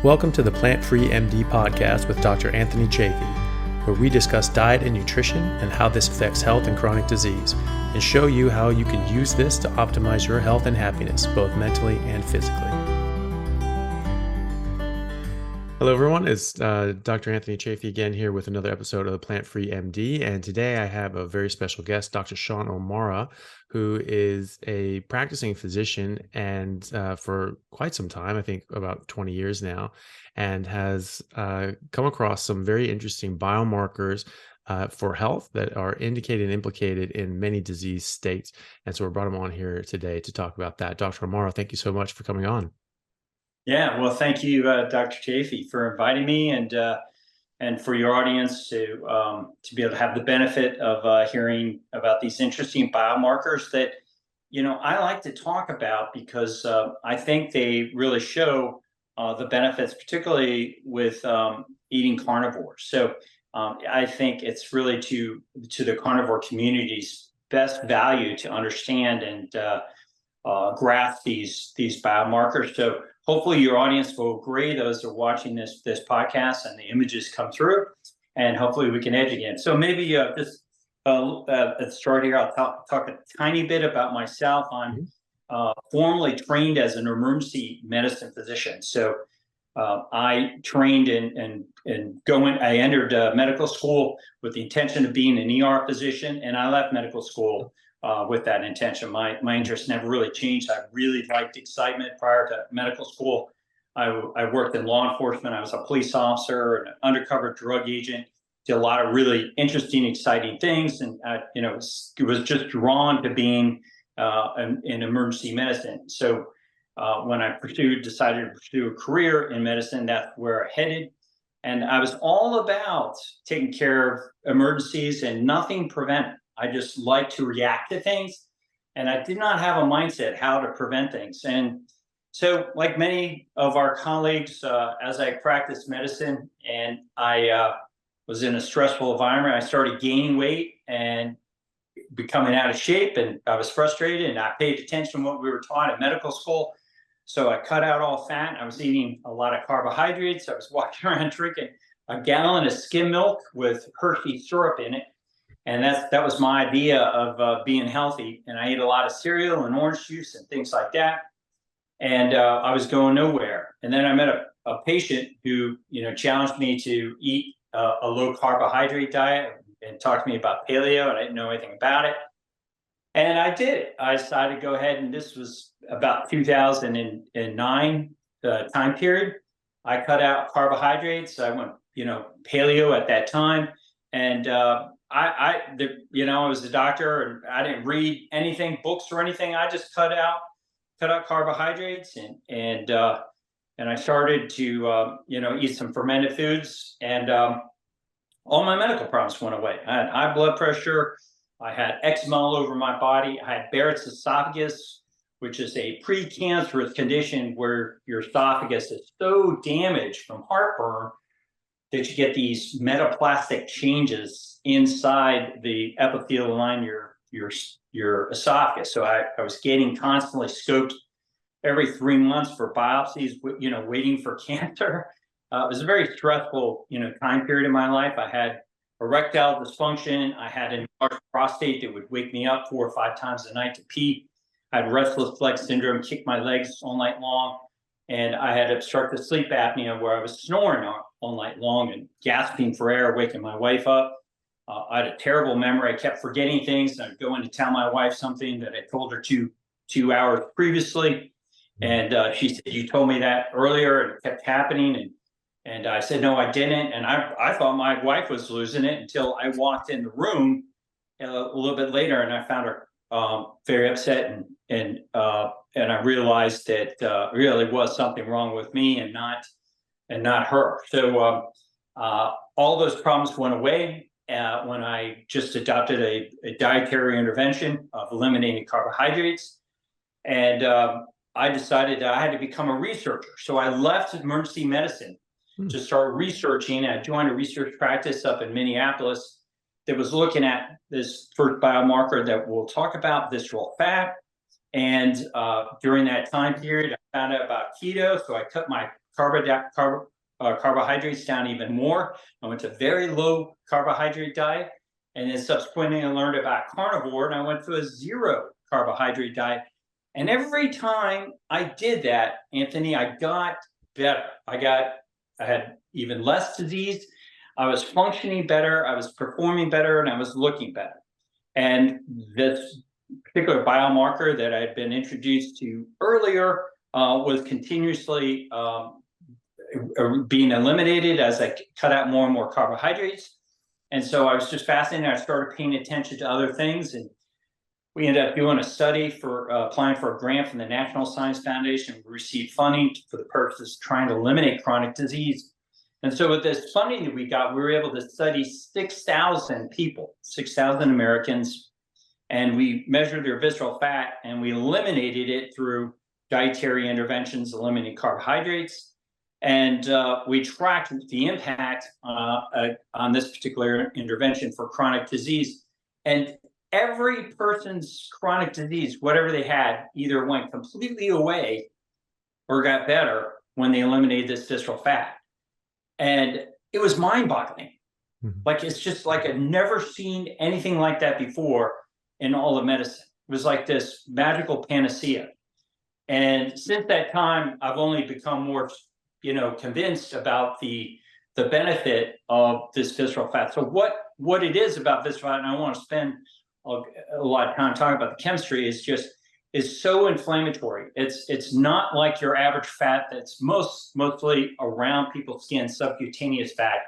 Welcome to the Plant-Free MD podcast with Dr. Anthony Chafee, where we discuss diet and nutrition and how this affects health and chronic disease, and show you how you can use this to optimize your health and happiness, both mentally and physically. Hello, everyone. It's Dr. Anthony Chafee again here with another episode of the Plant-Free MD. And today I have a very special guest, Dr. Sean O'Mara, who is a practicing physician and for quite some time, I think about 20 years now, and has come across some very interesting biomarkers for health that are indicated and implicated in many disease states. And so we brought him on here today to talk about that. Dr. O'Mara, thank you so much for coming on. Yeah, well, thank you, Dr. Chafee, for inviting me, and for your audience to be able to have the benefit of hearing about these interesting biomarkers that I like to talk about because I think they really show the benefits, particularly with eating carnivore. So I think it's really to the carnivore community's best value to understand and grasp these biomarkers. So hopefully your audience will agree, those that are watching this podcast, and the images come through, and hopefully we can educate. So maybe just at the start here, I'll talk a tiny bit about myself. I'm formally trained as an emergency medicine physician. So I trained I entered medical school with the intention of being an ER physician, and I left medical school with that intention. My interest never really changed. I really liked excitement prior to medical school. I worked in law enforcement. I was a police officer and an undercover drug agent. Did a lot of really interesting, exciting things, and was just drawn to being in emergency medicine. So when I decided to pursue a career in medicine, that's where I headed. And I was all about taking care of emergencies and nothing preventive. I just like to react to things, and I did not have a mindset how to prevent things. And so, like many of our colleagues, as I practiced medicine and I was in a stressful environment, I started gaining weight and becoming out of shape, and I was frustrated, and I paid attention to what we were taught at medical school. So I cut out all fat. I was eating a lot of carbohydrates. I was walking around drinking a gallon of skim milk with Hershey syrup in it. And that was my idea of being healthy. And I ate a lot of cereal and orange juice and things like that. And I was going nowhere. And then I met a patient who, challenged me to eat a low carbohydrate diet and talked to me about paleo, and I didn't know anything about it. And I did it. I decided to go ahead, and this was about 2009 time period. I cut out carbohydrates. I went, paleo at that time. And I was a doctor, and I didn't read anything, books or anything. I just cut out carbohydrates, and I started to eat some fermented foods, and all my medical problems went away. I had high blood pressure. I had eczema all over my body. I had Barrett's esophagus, which is a precancerous condition where your esophagus is so damaged from heartburn that you get these metaplastic changes inside the epithelial line, your esophagus. So I was getting constantly scoped every 3 months for biopsies, waiting for cancer. It was a very stressful, time period in my life. I had erectile dysfunction. I had an enlarged prostate that would wake me up 4 or 5 times a night to pee. I had restless leg syndrome, kick my legs all night long. And I had obstructive sleep apnea where I was snoring all night long and gasping for air, waking my wife up. I had a terrible memory. I kept forgetting things. I'd go in to tell my wife something that I told her two hours previously. And she said, "You told me that earlier," and it kept happening. And I said, "No, I didn't." And I thought my wife was losing it until I walked in the room a little bit later, and I found her very upset, and I realized that really was something wrong with me and not her. So all those problems went away when I just adopted a dietary intervention of eliminating carbohydrates, and I decided that I had to become a researcher. So I left emergency medicine to start researching. I joined a research practice up in Minneapolis that was looking at this first biomarker that we'll talk about, visceral fat. And during that time period, I found out about keto. So I cut my carbohydrates down even more. I went to very low carbohydrate diet, and then subsequently I learned about carnivore, and I went to a zero carbohydrate diet. And every time I did that, Anthony, I got better. I had even less disease. I was functioning better. I was performing better, and I was looking better. And this particular biomarker that I had been introduced to earlier was continuously being eliminated as I cut out more and more carbohydrates. And so I was just fascinated. I started paying attention to other things, and we ended up doing a study for applying for a grant from the National Science Foundation. We received funding for the purpose of trying to eliminate chronic disease. And so with this funding that we got, we were able to study 6,000 people, 6,000 Americans, and we measured their visceral fat, and we eliminated it through dietary interventions, eliminating carbohydrates. And we tracked the impact on this particular intervention for chronic disease. And every person's chronic disease, whatever they had, either went completely away or got better when they eliminated this visceral fat. And it was mind-boggling. Mhm. Like, it's just like I'd never seen anything like that before in all of medicine. It was like this magical panacea. And since that time, I've only become more, convinced about the benefit of this visceral fat. So what it is about visceral fat, and I want to spend a lot of time talking about the chemistry, is so inflammatory. It's not like your average fat that's mostly around people's skin, subcutaneous fat.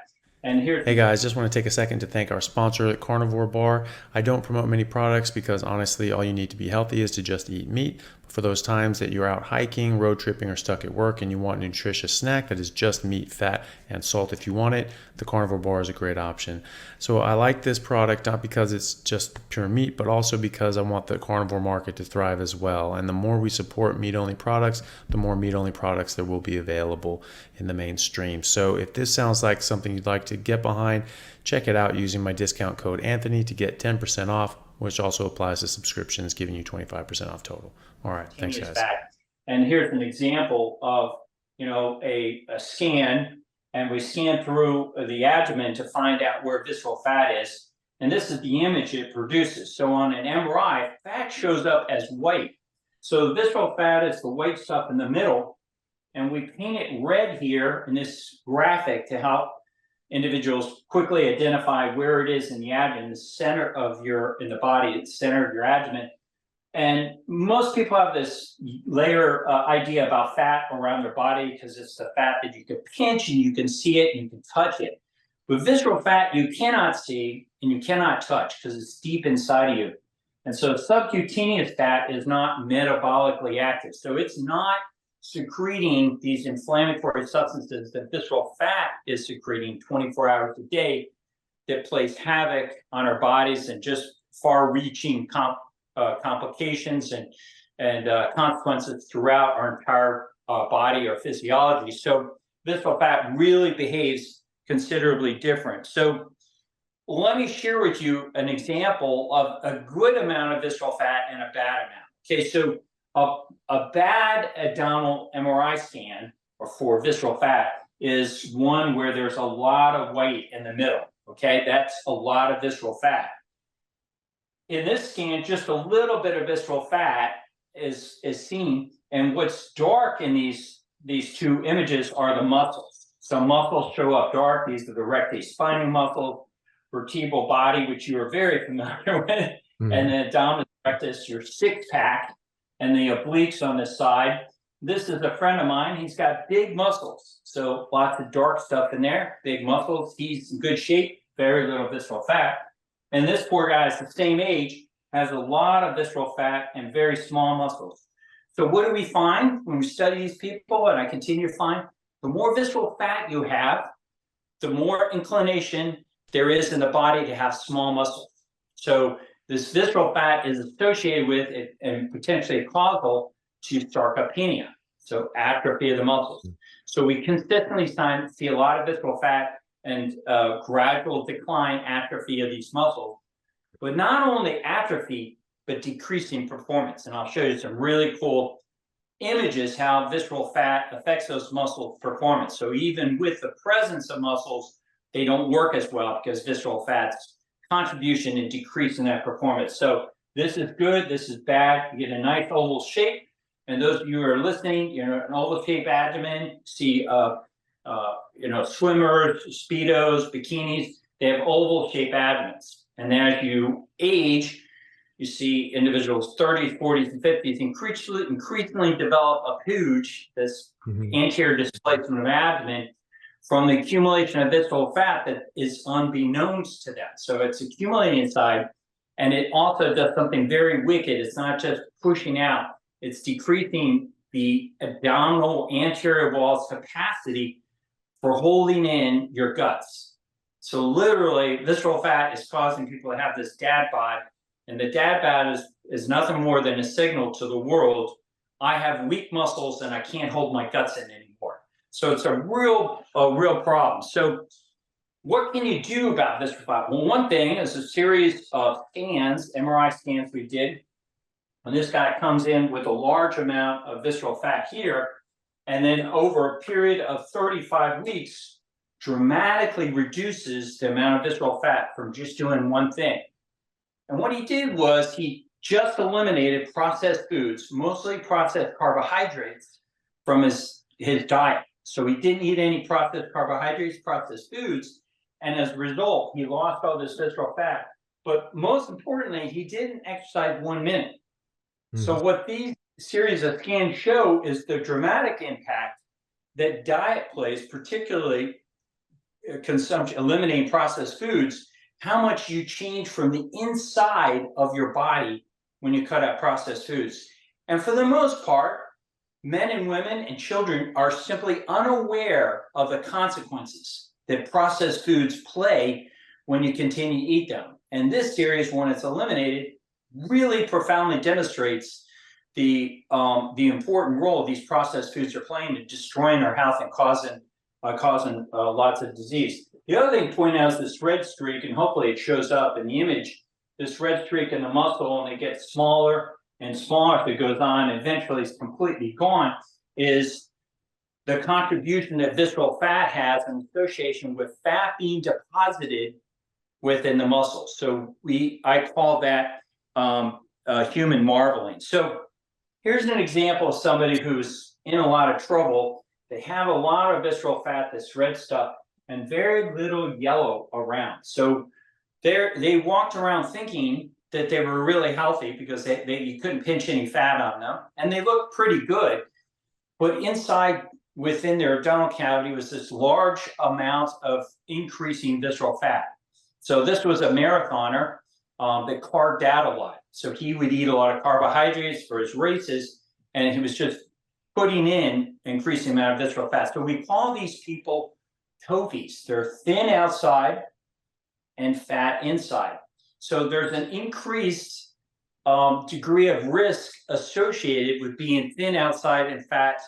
And here, Hey guys, just want to take a second to thank our sponsor at Carnivore Bar. I don't promote many products because honestly, all you need to be healthy is to just eat meat. For those times that you're out hiking, road tripping, or stuck at work and you want a nutritious snack that is just meat, fat, and salt if you want it, the Carnivore Bar is a great option. So I like this product not because it's just pure meat, but also because I want the carnivore market to thrive as well. And the more we support meat-only products, the more meat-only products there will be available in the mainstream. So if this sounds like something you'd like to get behind, check it out using my discount code Anthony to get 10% off, which also applies to subscriptions, giving you 25% off total. All right, thanks guys. Fat. And here's an example of a scan, and we scan through the abdomen to find out where visceral fat is. And this is the image it produces. So on an MRI, fat shows up as white. So the visceral fat is the white stuff in the middle, and we paint it red here in this graphic to help individuals quickly identify where it is in the abdomen, the center of in the body, the center of your abdomen. And most people have this layer idea about fat around their body because it's the fat that you can pinch and you can see it and you can touch it. But visceral fat you cannot see and you cannot touch because it's deep inside of you. And so subcutaneous fat is not metabolically active. So it's not secreting these inflammatory substances that visceral fat is secreting 24 hours a day that plays havoc on our bodies and just far-reaching complications and consequences throughout our entire body or physiology. So visceral fat really behaves considerably different. So let me share with you an example of a good amount of visceral fat and a bad amount. Okay, so a bad abdominal MRI scan or for visceral fat is one where there's a lot of white in the middle. Okay, that's a lot of visceral fat. In this scan, just a little bit of visceral fat is seen, and what's dark in these two images are the muscles. So muscles show up dark. These are the recti-spinae muscles, vertebral body, which you are very familiar with, and then abdominus rectus, your six-pack, and the obliques on this side. This is a friend of mine. He's got big muscles, so lots of dark stuff in there, big muscles. He's in good shape, very little visceral fat. And this poor guy is the same age, has a lot of visceral fat and very small muscles. So what do we find when we study these people, and I continue to find, the more visceral fat you have, the more inclination there is in the body to have small muscles. So this visceral fat is associated with it and potentially causal to sarcopenia, so atrophy of the muscles. So we consistently see a lot of visceral fat and gradual decline, atrophy of these muscles, but not only atrophy, but decreasing performance. And I'll show you some really cool images how visceral fat affects those muscle performance. So even with the presence of muscles, they don't work as well because visceral fat's contribution in decreasing that performance. So this is good, this is bad. You get a nice oval shape. And those of you who are listening, an oval shaped abdomen, see swimmers, speedos, bikinis, they have oval shaped abdomens. And as you age, you see individuals 30s, 40s, and 50s increasingly develop a pooch, this anterior displacement of abdomen, from the accumulation of visceral fat that is unbeknownst to them. So it's accumulating inside, and it also does something very wicked. It's not just pushing out, it's decreasing the abdominal anterior wall's capacity for holding in your guts. So literally, visceral fat is causing people to have this dad bod, and the dad bod is nothing more than a signal to the world, I have weak muscles and I can't hold my guts in anymore. So it's a real problem. So what can you do about visceral fat? Well, one thing is a series of scans, MRI scans we did, when this guy comes in with a large amount of visceral fat here, and then over a period of 35 weeks, dramatically reduces the amount of visceral fat from just doing one thing. And what he did was he just eliminated processed foods, mostly processed carbohydrates, from his diet. So he didn't eat any processed carbohydrates, processed foods, and as a result, he lost all this visceral fat. But most importantly, he didn't exercise 1 minute. So what these series of scans show is the dramatic impact that diet plays, particularly consumption, eliminating processed foods, how much you change from the inside of your body when you cut out processed foods. And for the most part, men and women and children are simply unaware of the consequences that processed foods play when you continue to eat them. And this series, when it's eliminated, really profoundly demonstrates the important role these processed foods are playing in destroying our health and causing lots of disease. The other thing to point out is this red streak, and hopefully it shows up in the image, this red streak in the muscle, and it gets smaller and smaller as it goes on, and eventually it's completely gone, is the contribution that visceral fat has in association with fat being deposited within the muscle. So I call that human marbling. So here's an example of somebody who's in a lot of trouble. They have a lot of visceral fat, this red stuff, and very little yellow around. So they walked around thinking that they were really healthy because you couldn't pinch any fat on them, and they looked pretty good. But inside, within their abdominal cavity, was this large amount of increasing visceral fat. So this was a marathoner that carved out a lot. So he would eat a lot of carbohydrates for his races, and he was just putting in increasing amount of visceral fat. So we call these people TOFIs. They're thin outside and fat inside. So there's an increased degree of risk associated with being thin outside and fat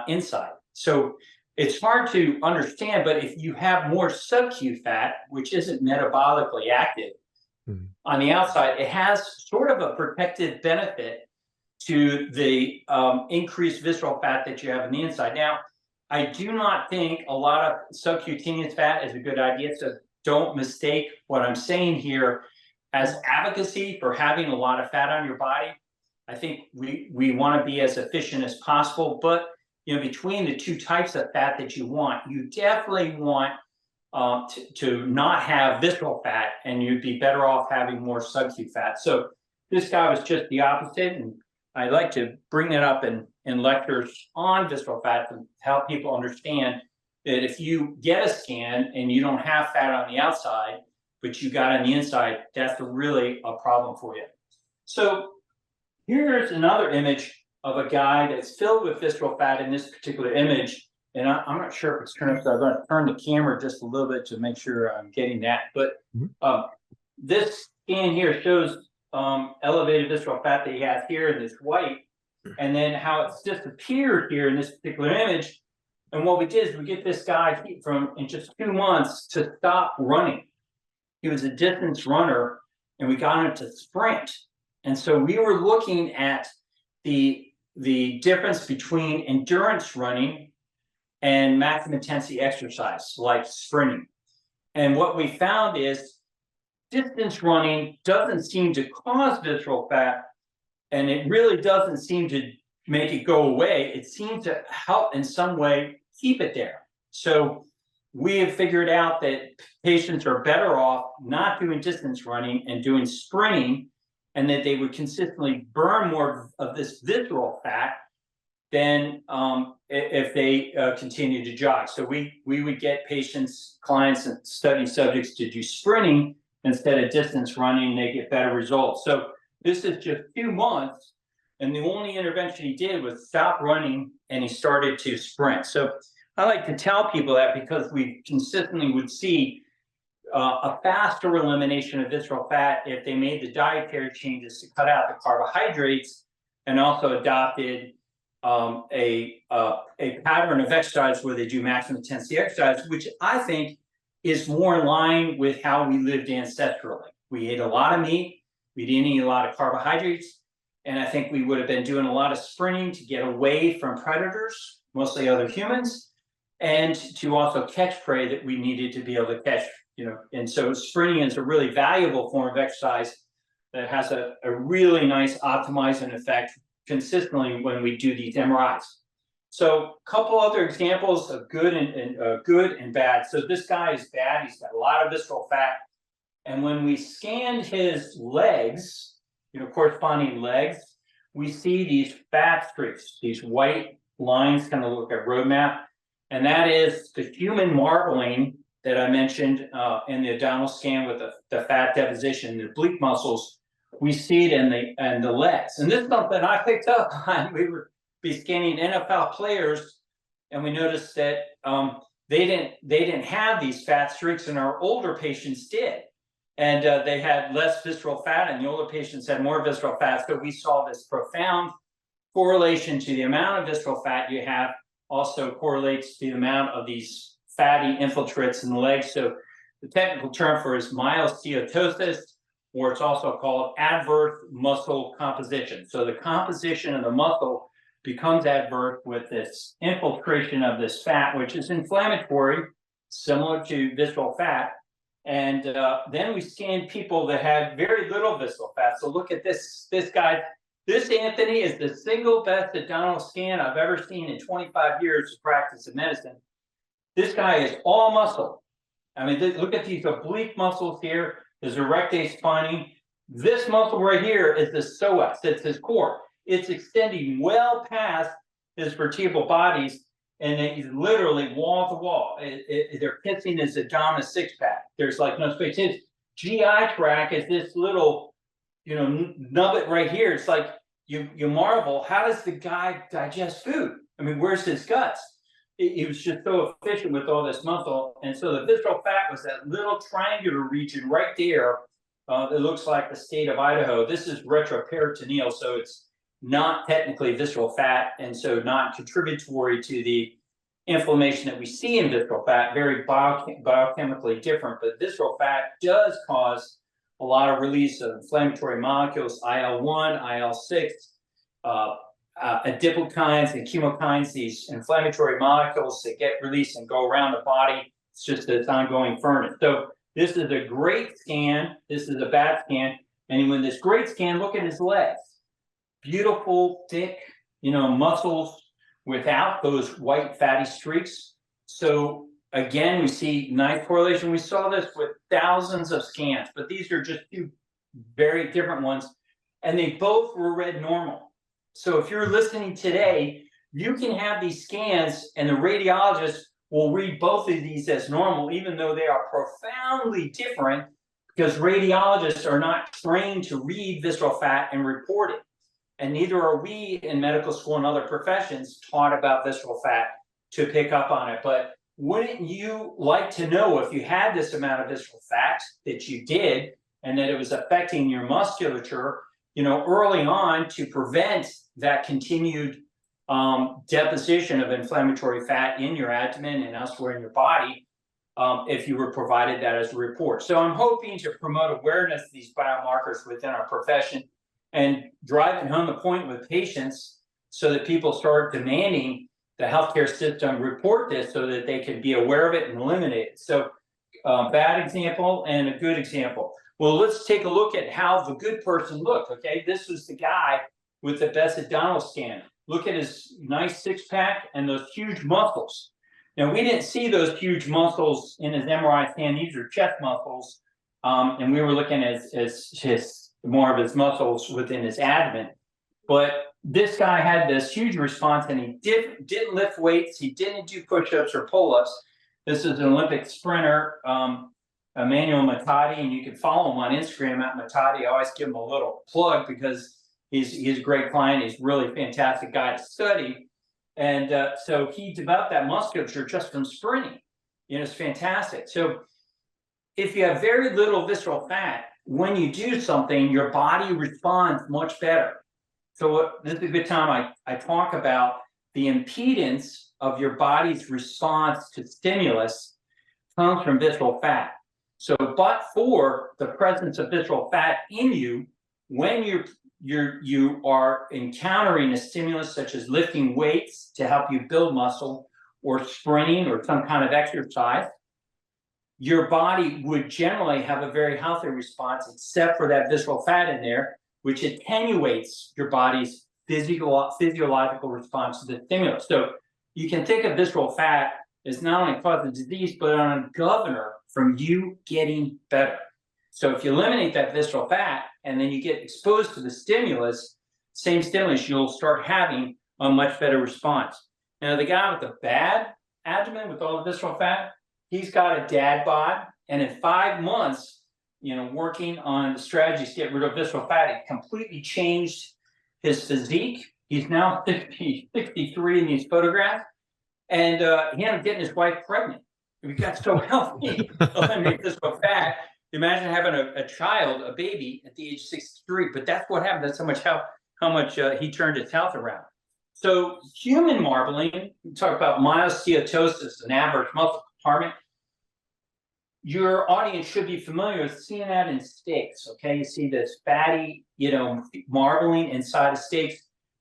inside. So it's hard to understand, but if you have more subcu fat, which isn't metabolically active on the outside, it has sort of a protective benefit to the increased visceral fat that you have on the inside. Now, I do not think a lot of subcutaneous fat is a good idea, so don't mistake what I'm saying here as advocacy for having a lot of fat on your body. I think we want to be as efficient as possible, but between the two types of fat that you definitely want to not have visceral fat, and you'd be better off having more subcu fat. So this guy was just the opposite, and I like to bring it up in lectures on visceral fat to help people understand that if you get a scan and you don't have fat on the outside, but you got on the inside, that's really a problem for you. So here's another image of a guy that's filled with visceral fat in this particular image. And I'm not sure if it's turned up, so I'm going to turn the camera just a little bit to make sure I'm getting that. But this scan here shows elevated visceral fat that he has here in this white, and then how it's disappeared here in this particular image. And what we did is we get this guy in just 2 months to stop running. He was a distance runner, and we got him to sprint. And so we were looking at the the difference between endurance running and maximum intensity exercise, like sprinting. And what we found is distance running doesn't seem to cause visceral fat, and it really doesn't seem to make it go away. It seems to help in some way keep it there. So we have figured out that patients are better off not doing distance running and doing sprinting, and that they would consistently burn more of this visceral fat than if they continue to jog. So we would get patients, clients, and study subjects to do sprinting instead of distance running. They get better results. So this is just 2 months, and the only intervention he did was stop running, and he started to sprint. So I like to tell people that because we consistently would see a faster elimination of visceral fat if they made the dietary changes to cut out the carbohydrates, and also adopted a pattern of exercise where they do maximum intensity exercise, which I think is more in line with how we lived ancestrally. We ate a lot of meat, we didn't eat a lot of carbohydrates, and I think we would have been doing a lot of sprinting to get away from predators, mostly other humans, and to also catch prey that we needed to be able to catch. And so sprinting is a really valuable form of exercise that has a really nice optimizing effect consistently when we do these MRIs. So a couple other examples of good and bad. So this guy is bad. He's got a lot of visceral fat. And when we scanned his legs, corresponding legs, we see these fat streaks, these white lines, kind of look like a roadmap. And that is the human marbling that I mentioned in the abdominal scan with the fat deposition, the oblique muscles. We see it in the legs. And this is something I picked up on. We were scanning NFL players, and we noticed that they didn't have these fat streaks, and our older patients did. And they had less visceral fat, and the older patients had more visceral fat. So we saw this profound correlation to the amount of visceral fat you have, also correlates to the amount of these fatty infiltrates in the legs. So the technical term for it is myosteatosis, or it's also called adverse muscle composition. So the composition of the muscle becomes adverse with this infiltration of this fat, which is inflammatory, similar to visceral fat. And then we scanned people that had very little visceral fat. So look at this guy. This, Anthony, is the single best abdominal scan I've ever seen in 25 years of practice of medicine. This guy is all muscle. I mean, look at these oblique muscles here. There's erectase spinae. This muscle right here is the psoas. It's his core. It's extending well past his vertebral bodies, and he's literally wall to wall. They're kissing his abdominal six-pack. There's like no space. His GI tract is this little, nubbit right here. It's like you marvel, how does the guy digest food? I mean, where's his guts? He was just so efficient with all this muscle. And so the visceral fat was that little triangular region right there. It looks like the state of Idaho. This is retroperitoneal, so it's not technically visceral fat, and so not contributory to the inflammation that we see in visceral fat, very biochemically different. But visceral fat does cause a lot of release of inflammatory molecules, IL-1, IL-6, adipokines and chemokines, these inflammatory molecules that get released and go around the body. It's just this ongoing furnace. So this is a great scan. This is a bad scan. And when this great scan, look at his legs. Beautiful, thick, muscles without those white fatty streaks. So again, we see nice correlation. We saw this with thousands of scans, but these are just 2 very different ones. And they both were read normal. So if you're listening today, you can have these scans, and the radiologist will read both of these as normal, even though they are profoundly different, because radiologists are not trained to read visceral fat and report it. And neither are we in medical school and other professions taught about visceral fat to pick up on it. But wouldn't you like to know, if you had this amount of visceral fat, that you did, and that it was affecting your musculature, early on, to prevent that continued deposition of inflammatory fat in your abdomen and elsewhere in your body, if you were provided that as a report. So I'm hoping to promote awareness of these biomarkers within our profession and driving home the point with patients so that people start demanding the healthcare system report this so that they can be aware of it and eliminate it. So bad example and a good example. Well, let's take a look at how the good person looked. Okay, this was the guy with the best abdominal scan. Look at his nice six-pack and those huge muscles. Now, we didn't see those huge muscles in his MRI scan. These are chest muscles, and we were looking at his more of his muscles within his abdomen. But this guy had this huge response, and he didn't lift weights. He didn't do push-ups or pull-ups. This is an Olympic sprinter, Emmanuel Matadi, and you can follow him on Instagram at Matadi. I always give him a little plug because he's a great client. He's really a fantastic guy to study. And so he developed that musculature just from sprinting. It's fantastic. So if you have very little visceral fat, when you do something, your body responds much better. So this is a good time I talk about the impedance of your body's response to stimulus comes from visceral fat. So, but for the presence of visceral fat in you, when you are encountering a stimulus such as lifting weights to help you build muscle, or sprinting, or some kind of exercise, your body would generally have a very healthy response, except for that visceral fat in there, which attenuates your body's physiological response to the stimulus. So you can think of visceral fat as not only causing disease, but a governor from you getting better. So if you eliminate that visceral fat and then you get exposed to the stimulus, same stimulus, you'll start having a much better response. Now, the guy with the bad abdomen with all the visceral fat, he's got a dad bod, and in 5 months, working on the strategies to get rid of visceral fat, it completely changed his physique. He's now 63 in these photographs, and he ended up getting his wife pregnant. He got so healthy, eliminate visceral fat. Imagine having a child, a baby, at the age of 63. But that's what happened. That's how much he turned his health around. So human marbling, we talk about myosteatosis, an adverse muscle compartment. Your audience should be familiar with seeing that in steaks. Okay, you see this fatty, marbling inside of steaks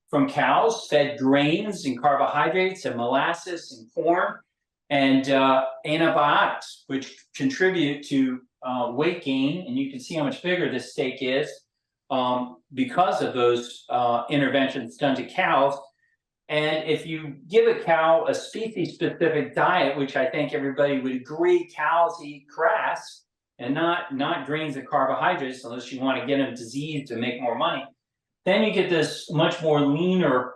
from cows fed grains and carbohydrates and molasses and corn and antibiotics, which contribute to weight gain. And you can see how much bigger this steak is because of those interventions done to cows. And if you give a cow a species-specific diet, which I think everybody would agree cows eat grass and not grains and carbohydrates, unless you want to get them diseased to make more money, then you get this much more leaner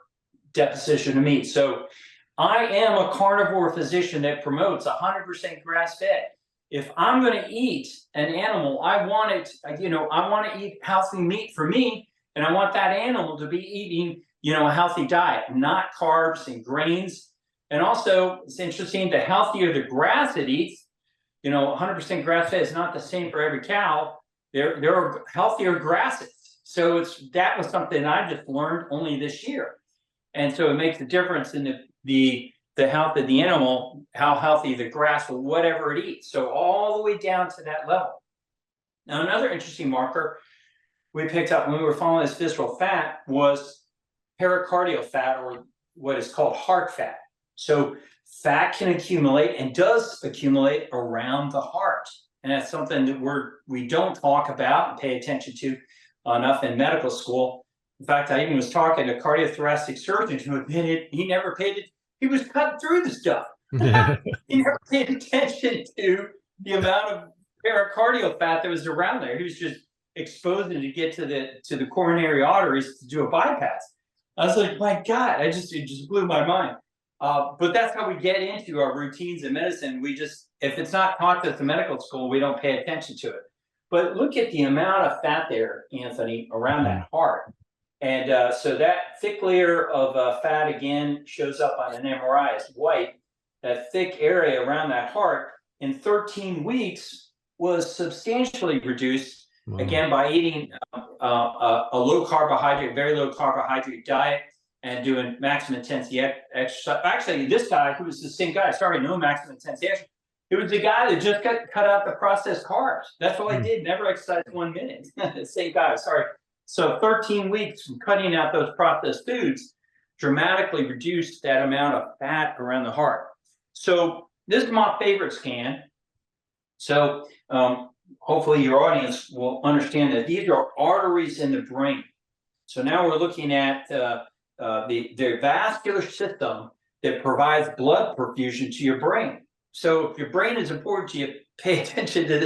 deposition of meat. So I am a carnivore physician that promotes 100% grass-fed. If I'm going to eat an animal, I want to eat healthy meat for me, and I want that animal to be eating a healthy diet, not carbs and grains. And also, it's interesting, the healthier the grass it eats, 100% grass-fed is not the same for every cow. There are healthier grasses. So that was something I just learned only this year. And so it makes a difference in the health of the animal, how healthy the grass or whatever it eats. So all the way down to that level. Now, another interesting marker we picked up when we were following this visceral fat was pericardial fat, or what is called heart fat. So fat can accumulate and does accumulate around the heart. And that's something that we don't talk about and pay attention to enough in medical school. In fact, I even was talking to a cardiothoracic surgeon who admitted he was cutting through the stuff. He never paid attention to the amount of pericardial fat that was around there. He was just exposing it to get to the coronary arteries to do a bypass. I was like, my God, it just blew my mind. But that's how we get into our routines in medicine. If it's not taught at the medical school, we don't pay attention to it. But look at the amount of fat there, Anthony, around that heart. And so that thick layer of fat, again, shows up on an MRI as white. That thick area around that heart in 13 weeks was substantially reduced, again, by eating a low carbohydrate, very low carbohydrate diet and doing maximum intensity exercise. Actually, this guy, who was the same guy, started no maximum intensity exercise. It was the guy that just cut out the processed carbs. That's all I did, never exercised 1 minute. The same guy, sorry. So 13 weeks from cutting out those processed foods, dramatically reduce that amount of fat around the heart. So this is my favorite scan. So hopefully your audience will understand that these are arteries in the brain. So now we're looking at the vascular system that provides blood perfusion to your brain. So if your brain is important to you, pay attention to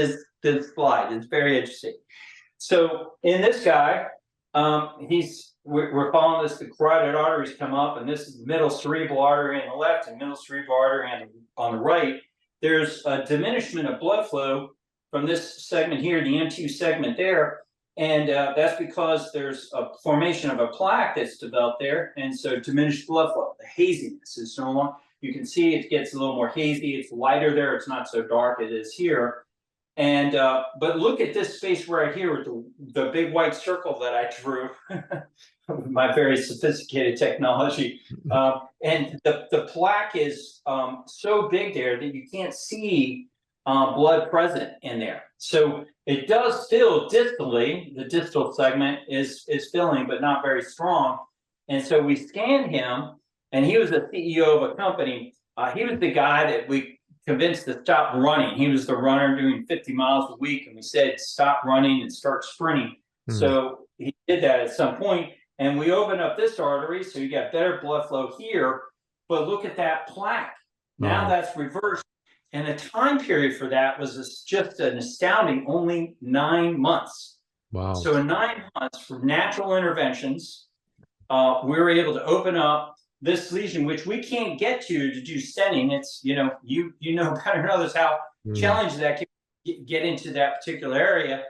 this slide. It's very interesting. So in this guy, we're following this, the carotid arteries come up, and this is the middle cerebral artery on the left and middle cerebral artery on the right. There's a diminishment of blood flow from this segment here, the M2 segment there, and that's because there's a formation of a plaque that's developed there, and so diminished blood flow. The haziness is no longer, you can see it gets a little more hazy, it's lighter there, it's not so dark as it is here. And but look at this space right here with the big white circle that I drew with my very sophisticated technology. And the plaque is so big there that you can't see blood present in there. So it does fill distally. The distal segment is filling, but not very strong. And so we scanned him, and he was the CEO of a company. He was the guy that we convinced to stop running. He was the runner doing 50 miles a week, and we said stop running and start sprinting. So he did that at some point, and we opened up this artery, so you got better blood flow here. But look at that plaque. Now that's reversed, and the time period for that was just an astounding only 9 months. Wow. So in 9 months, from natural interventions, we were able to open up this lesion, which we can't get to do stenting. It's, you know better than others how challenging that can get into that particular area.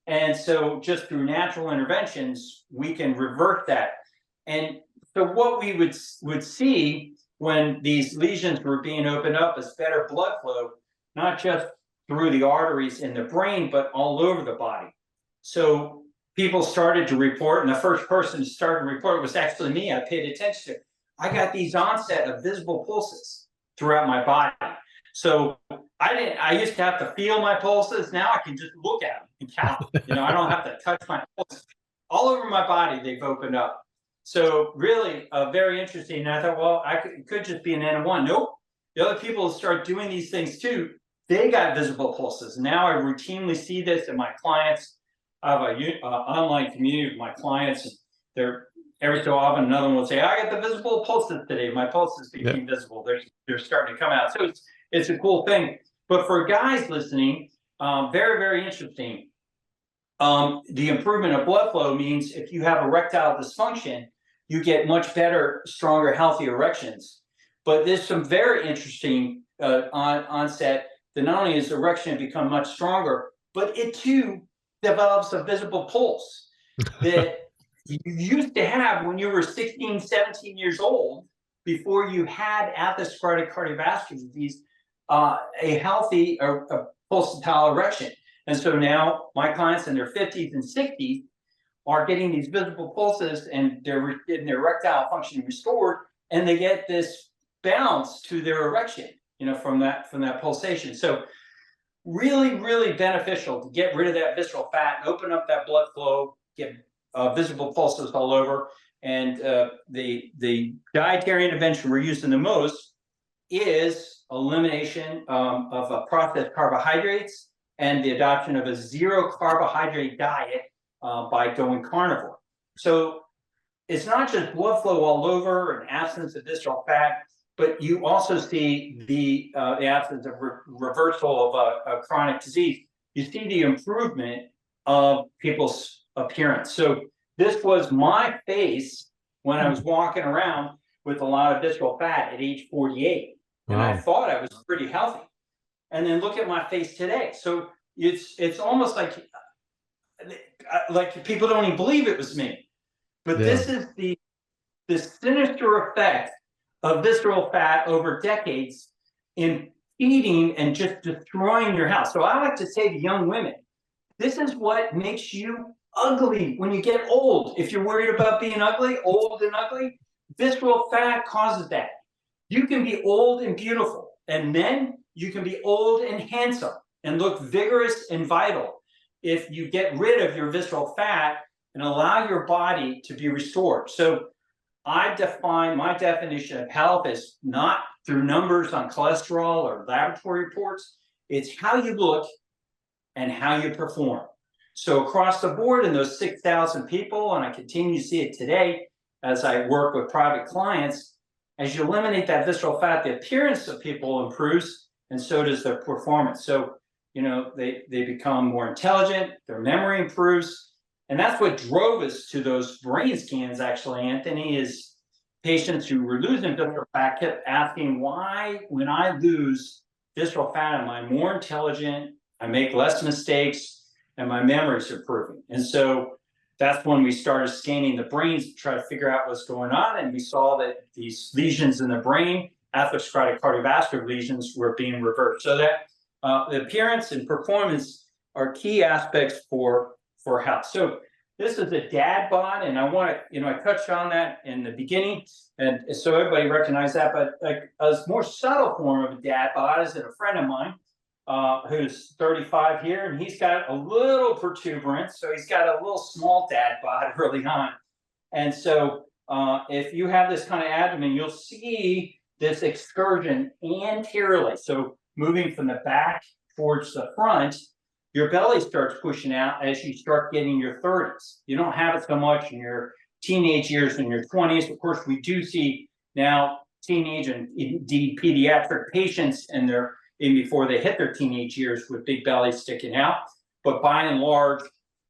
And so just through natural interventions, we can revert that. And so what we would see when these lesions were being opened up is better blood flow, not just through the arteries in the brain, but all over the body. So people started to report, and the first person to start to report was actually me. I paid attention to it. I got these onset of visible pulses throughout my body. So I used to have to feel my pulses. Now I can just look at them and count them. I don't have to touch my pulses. All over my body, they've opened up. So really very interesting. And I thought, well, it could just be an N1. Nope. The other people start doing these things too. They got visible pulses. Now I routinely see this in my clients. I have an online community of my clients. They're every so often another one will say, I got the visible pulses today. My pulses became visible. They're starting to come out. So it's a cool thing. But for guys listening, very, very interesting. The improvement of blood flow means if you have erectile dysfunction, you get much better, stronger, healthy erections. But there's some very interesting onset that not only is erection become much stronger, but it too develops a visible pulse that you used to have when you were 16, 17 years old, before you had atherosclerotic cardiovascular disease, a healthy a pulsatile erection. And so now my clients in their 50s and 60s are getting these visible pulses, and they're getting their erectile function restored, and they get this bounce to their erection, from that pulsation. So really, really beneficial to get rid of that visceral fat, open up that blood flow, get visible pulses all over. And the dietary intervention we're using the most is elimination of processed carbohydrates and the adoption of a zero carbohydrate diet by going carnivore. So it's not just blood flow all over and absence of visceral fat, but you also see the absence of reversal of a chronic disease. You see the improvement of people's appearance. So this was my face when I was walking around with a lot of visceral fat at age 48. And I thought I was pretty healthy. And then look at my face today. So it's almost like people don't even believe it was me. But this is the sinister effect of visceral fat over decades in eating and just destroying your health. So I like to say to young women, this is what makes you ugly when you get old. If you're worried about being ugly, old and ugly, visceral fat causes that. You can be old and beautiful, and men, you can be old and handsome and look vigorous and vital if you get rid of your visceral fat and allow your body to be restored. So my definition of health is not through numbers on cholesterol or laboratory reports. It's how you look and how you perform. So across the board in those 6,000 people, and I continue to see it today as I work with private clients, as you eliminate that visceral fat, the appearance of people improves, and so does their performance. So, they become more intelligent, their memory improves. And that's what drove us to those brain scans, actually, Anthony, is patients who were losing visceral fat kept asking, why, when I lose visceral fat, am I more intelligent? I make less mistakes, and my memory's improving. And so that's when we started scanning the brains to try to figure out what's going on. And we saw that these lesions in the brain, atherosclerotic cardiovascular lesions, were being reversed. So that the appearance and performance are key aspects for health. So this is a dad bod, and I want to, I touched on that in the beginning, and so everybody recognized that. But like a more subtle form of a dad bod is that a friend of mine who's 35 here, and he's got a little protuberance, so he's got a little small dad bod early on. And so if you have this kind of abdomen, you'll see this excursion anteriorly. So moving from the back towards the front, your belly starts pushing out as you start getting your 30s. You don't have it so much in your teenage years and your 20s. Of course, we do see now teenage and indeed pediatric patients in before they hit their teenage years with big bellies sticking out. But by and large,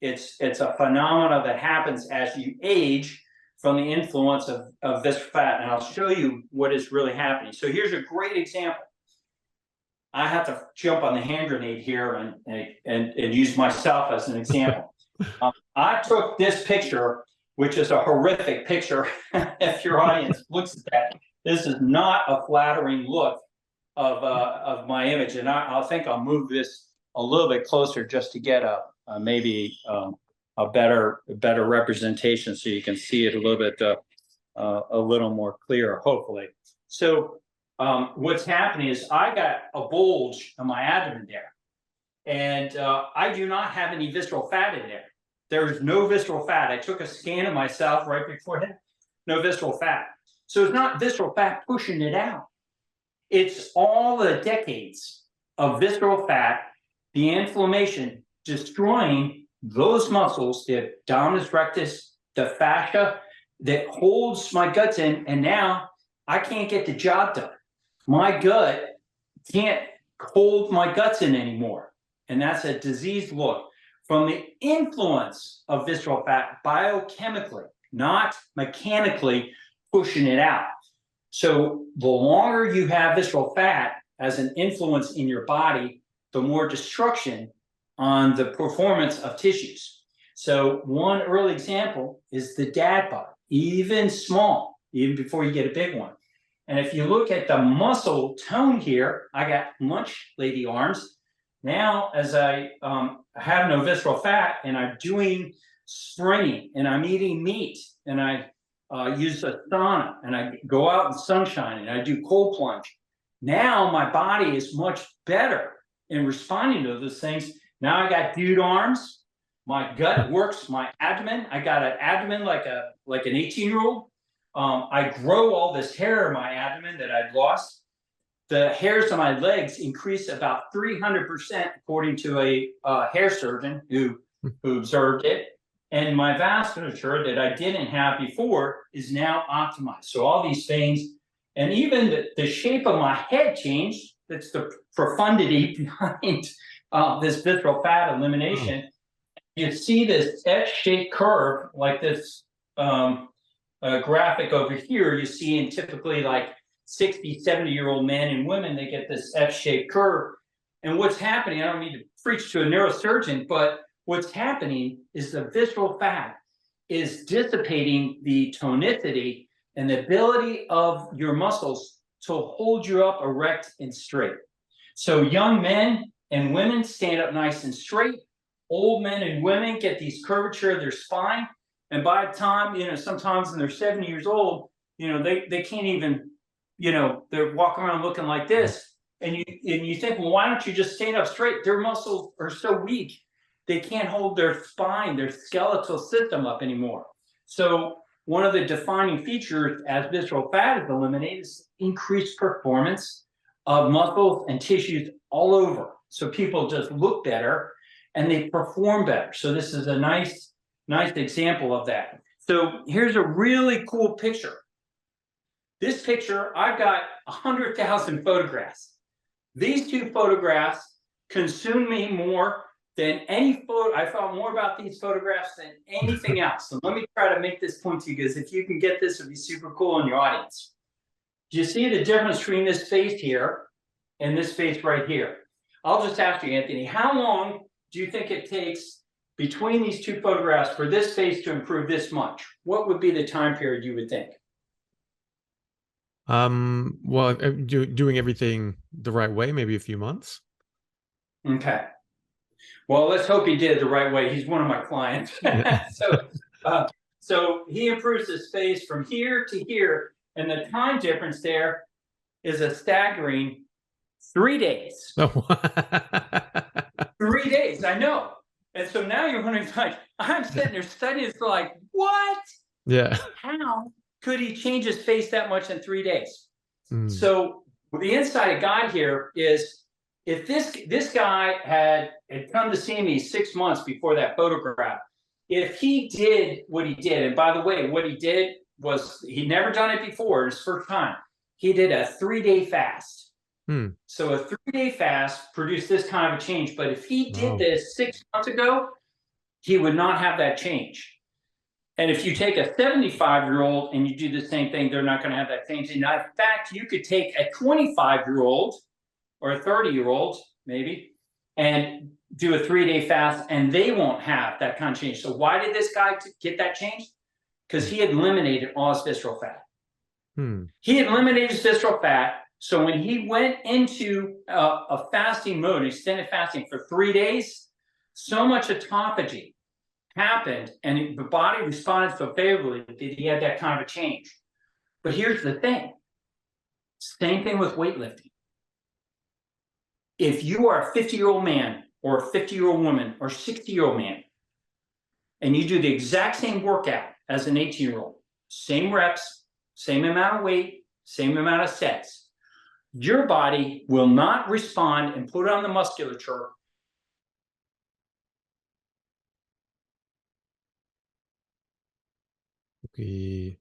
it's a phenomenon that happens as you age from the influence of this fat. And I'll show you what is really happening. So here's a great example. I have to jump on the hand grenade here and use myself as an example. I took this picture, which is a horrific picture. If your audience looks at that, this is not a flattering look of my image. And I think I'll move this a little bit closer just to get maybe a better representation, so you can see it a little more clear, hopefully. So what's happening is I got a bulge on my abdomen there, and I do not have any visceral fat in there. There is no visceral fat. I took a scan of myself right before that. No visceral fat. So it's not visceral fat pushing it out. It's all the decades of visceral fat, the inflammation, destroying those muscles, the abdominis rectus, the fascia that holds my guts in, and now I can't get the job done. My gut can't hold my guts in anymore. And that's a diseased look from the influence of visceral fat biochemically, not mechanically pushing it out. So the longer you have visceral fat as an influence in your body, the more destruction on the performance of tissues. So one early example is the dad bod, even small, even before you get a big one. And if you look at the muscle tone here, I got lunch lady arms. Now, as I have no visceral fat and I'm doing sprinting and I'm eating meat and I use a sauna and I go out in the sunshine and I do cold plunge, now my body is much better in responding to those things. Now I got dude arms, my gut works, my abdomen. I got an abdomen like an 18-year-old. I grow all this hair in my abdomen that I'd lost. The hairs on my legs increase about 300%, according to a hair surgeon who observed it. And my vasculature that I didn't have before is now optimized. So all these things, and even the shape of my head changed. That's the profundity behind this visceral fat elimination. You see this S-shaped curve like this graphic over here. You see in typically like 60, 70-year-old men and women, they get this F-shaped curve. And what's happening, I don't need to preach to a neurosurgeon, but what's happening is the visceral fat is dissipating the tonicity and the ability of your muscles to hold you up erect and straight. So young men and women stand up nice and straight. Old men and women get these curvature of their spine. And by the time, sometimes when they're 70 years old, they can't even, they're walking around looking like this. And you think, well, why don't you just stand up straight? Their muscles are so weak, they can't hold their spine, their skeletal system up anymore. So one of the defining features as visceral fat is eliminated is increased performance of muscles and tissues all over. So people just look better and they perform better. So this is a nice example of that. So here's a really cool picture. This picture, I've got 100,000 photographs. These two photographs consume me more than any photo. I thought more about these photographs than anything else. So let me try to make this point to you, because if you can get this, it'd be super cool in your audience. Do you see the difference between this face here and this face right here? I'll just ask you, Anthony, how long do you think it takes between these two photographs for this face to improve this much? What would be the time period you would think? Well, doing everything the right way, maybe a few months. Okay. Well, let's hope he did it the right way. He's one of my clients. Yeah. uh, so he improves his face from here to here, and the time difference there is a staggering 3 days. Oh. 3 days, I know. And so now you're wondering, like, I'm sitting there studying, it's like, what? Yeah. How could he change his face that much in 3 days? Mm. So the inside guide here is, if this guy had come to see me 6 months before that photograph, if he did what he did, and by the way, what he did was, he'd never done it before, his first time. He did a 3-day fast. So a 3-day fast produced this kind of a change. But if he did this 6 months ago, he would not have that change. And if you take a 75-year-old and you do the same thing, they're not going to have that change. And in fact, you could take a 25-year-old or a 30-year-old, maybe, and do a 3-day fast, and they won't have that kind of change. So why did this guy get that change? Because he had eliminated all his visceral fat. He had eliminated his visceral fat. So when he went into a fasting mode, extended fasting for 3 days, so much autophagy happened, and the body responded so favorably that he had that kind of a change. But here's the thing. Same thing with weightlifting. If you are a 50-year-old man or a 50-year-old woman or 60-year-old man, and you do the exact same workout as an 18-year-old, same reps, same amount of weight, same amount of sets, your body will not respond and put on the musculature We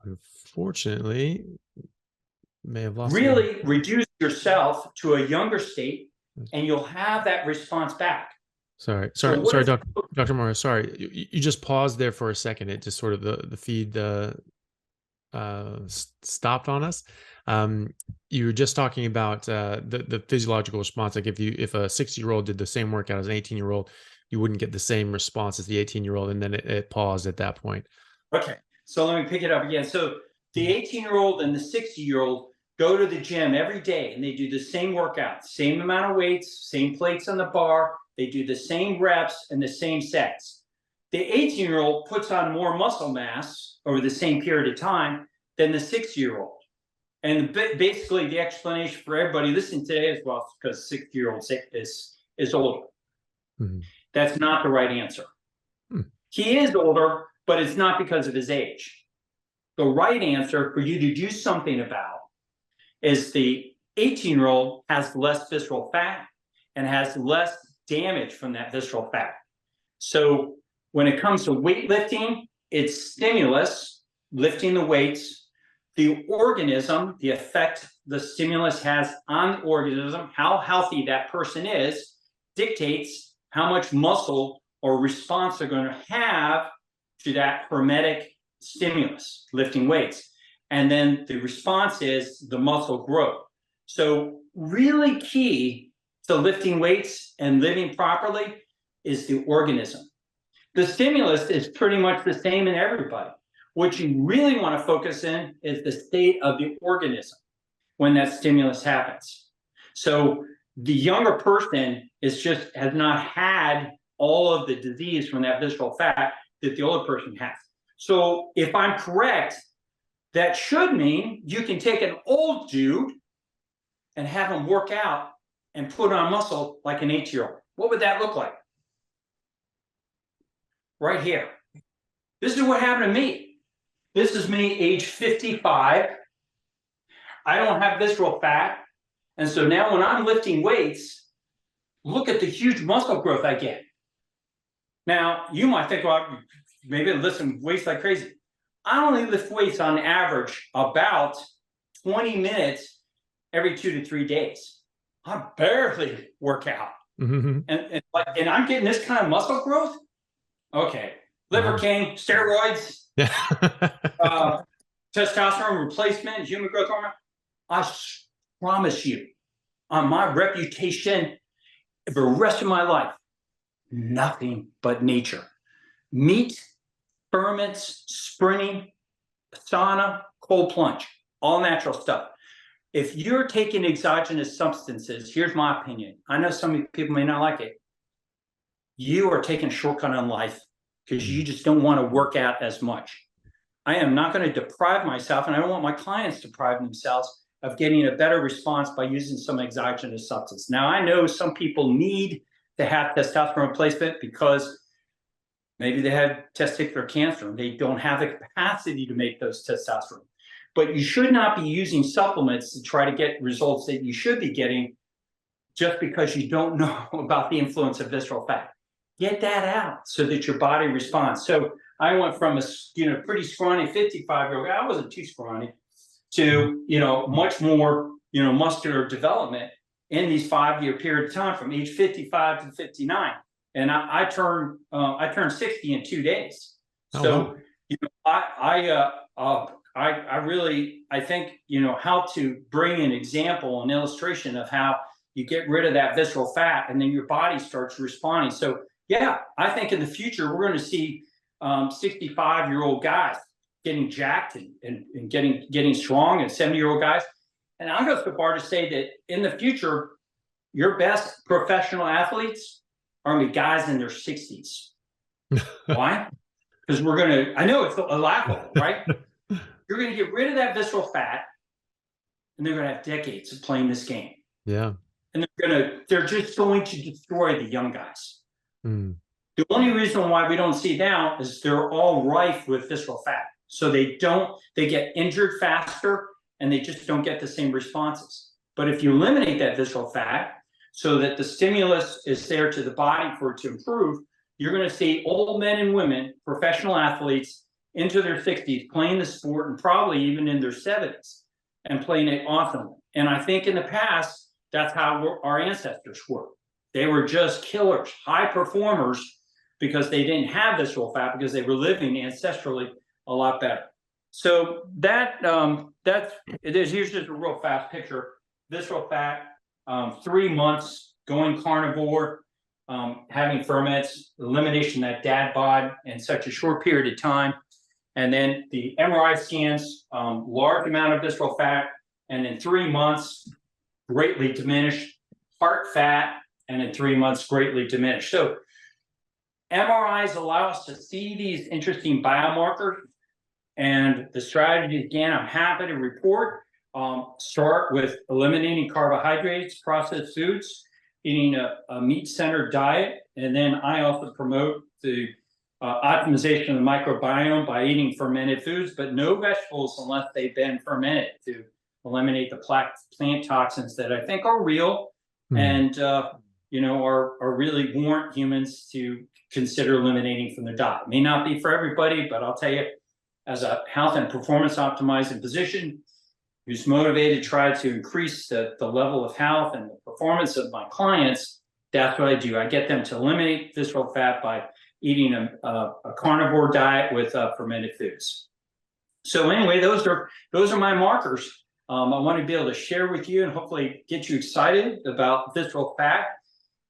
unfortunately may have lost really reduce yourself to a younger state, and you'll have that response back. Sorry, So Dr. Morris. Sorry, you just paused there for a second. It just sort of the feed stopped on us. You were just talking about the physiological response. Like if a 60-year-old did the same workout as an 18-year-old, you wouldn't get the same response as the 18-year-old, and then it paused at that point. Okay, so let me pick it up again. So the 18-year-old and the 60-year-old go to the gym every day, and they do the same workout, same amount of weights, same plates on the bar. They do the same reps and the same sets. The 18-year-old puts on more muscle mass over the same period of time than the 60-year-old. And basically, the explanation for everybody listening today is, well, because 60-year-old is older. That's not the right answer. He is older, but it's not because of his age. The right answer for you to do something about is the 18-year-old has less visceral fat and has less damage from that visceral fat. So when it comes to weightlifting, it's stimulus, lifting the weights, the organism, the effect the stimulus has on the organism, how healthy that person is, dictates how much muscle or response they're going to have to that hormetic stimulus, lifting weights. And then the response is the muscle growth. So really key to lifting weights and living properly is the organism. The stimulus is pretty much the same in everybody. What you really want to focus in is the state of the organism when that stimulus happens. So the younger person has not had all of the disease from that visceral fat that the older person has. So if I'm correct, that should mean you can take an old dude and have him work out and put on muscle like an 8-year-old. What would that look like? Right here. This is what happened to me. This is me, age 55. I don't have visceral fat. And so now when I'm lifting weights, look at the huge muscle growth I get. Now, you might think, well, maybe I lift weights like crazy. I only lift weights on average about 20 minutes every 2 to 3 days. I barely work out. Mm-hmm. And I'm getting this kind of muscle growth. Okay. Liver Wow. king, steroids, Yeah. testosterone replacement, human growth hormone. I promise you, on my reputation for the rest of my life, nothing but nature. Meat, ferments, sprinting, sauna, cold plunge, all natural stuff. If you're taking exogenous substances, here's my opinion. I know some people may not like it. You are taking a shortcut on life because you just don't want to work out as much. I am not going to deprive myself, and I don't want my clients to deprive themselves of getting a better response by using some exogenous substance. Now, I know some people need to have testosterone replacement because maybe they have testicular cancer and they don't have the capacity to make those testosterone. But you should not be using supplements to try to get results that you should be getting just because you don't know about the influence of visceral fat. Get that out so that your body responds. So I went from a pretty scrawny 55-year-old guy, I wasn't too scrawny, to much more muscular development in these 5-year period of time from age 55 to 59. And I turned 60 in 2 days. Oh, wow. So I really think how to bring an example, an illustration of how you get rid of that visceral fat and then your body starts responding. So yeah, I think in the future we're going to see 65-year-old guys getting jacked and getting strong, and 70-year-old guys. And I'll go so far to say that in the future, your best professional athletes are going to be guys in their 60s. Why? Because we're going to, I know it's laughable, right? You're going to get rid of that visceral fat, and they're going to have decades of playing this game. Yeah. And they're just going to destroy the young guys. Mm. The only reason why we don't see now is they're all rife with visceral fat. So they get injured faster and they just don't get the same responses. But if you eliminate that visceral fat so that the stimulus is there to the body for it to improve, you're going to see old men and women, professional athletes into their 60s playing the sport, and probably even in their 70s, and playing it awesomely. And I think in the past, that's how our ancestors were. They were just killers, high performers, because they didn't have visceral fat, because they were living ancestrally a lot better. So that's it is. Here's just a real fast picture. Visceral fat, 3 months going carnivore, having ferments, elimination of that dad bod in such a short period of time, and then the MRI scans, large amount of visceral fat, and in 3 months greatly diminished heart fat, and in 3 months greatly diminished. So MRIs allow us to see these interesting biomarkers, and the strategy, again, I'm happy to report, start with eliminating carbohydrates, processed foods, eating a meat-centered diet, and then I also promote the optimization of the microbiome by eating fermented foods, but no vegetables unless they've been fermented, to eliminate the plant toxins that I think are real and are really warrant humans to consider eliminating from their diet. It may not be for everybody, but I'll tell you, as a health and performance optimizing physician who's motivated to try to increase the level of health and the performance of my clients, that's what I do. I get them to eliminate visceral fat by eating a carnivore diet with fermented foods. So anyway, those are my markers. I want to be able to share with you and hopefully get you excited about visceral fat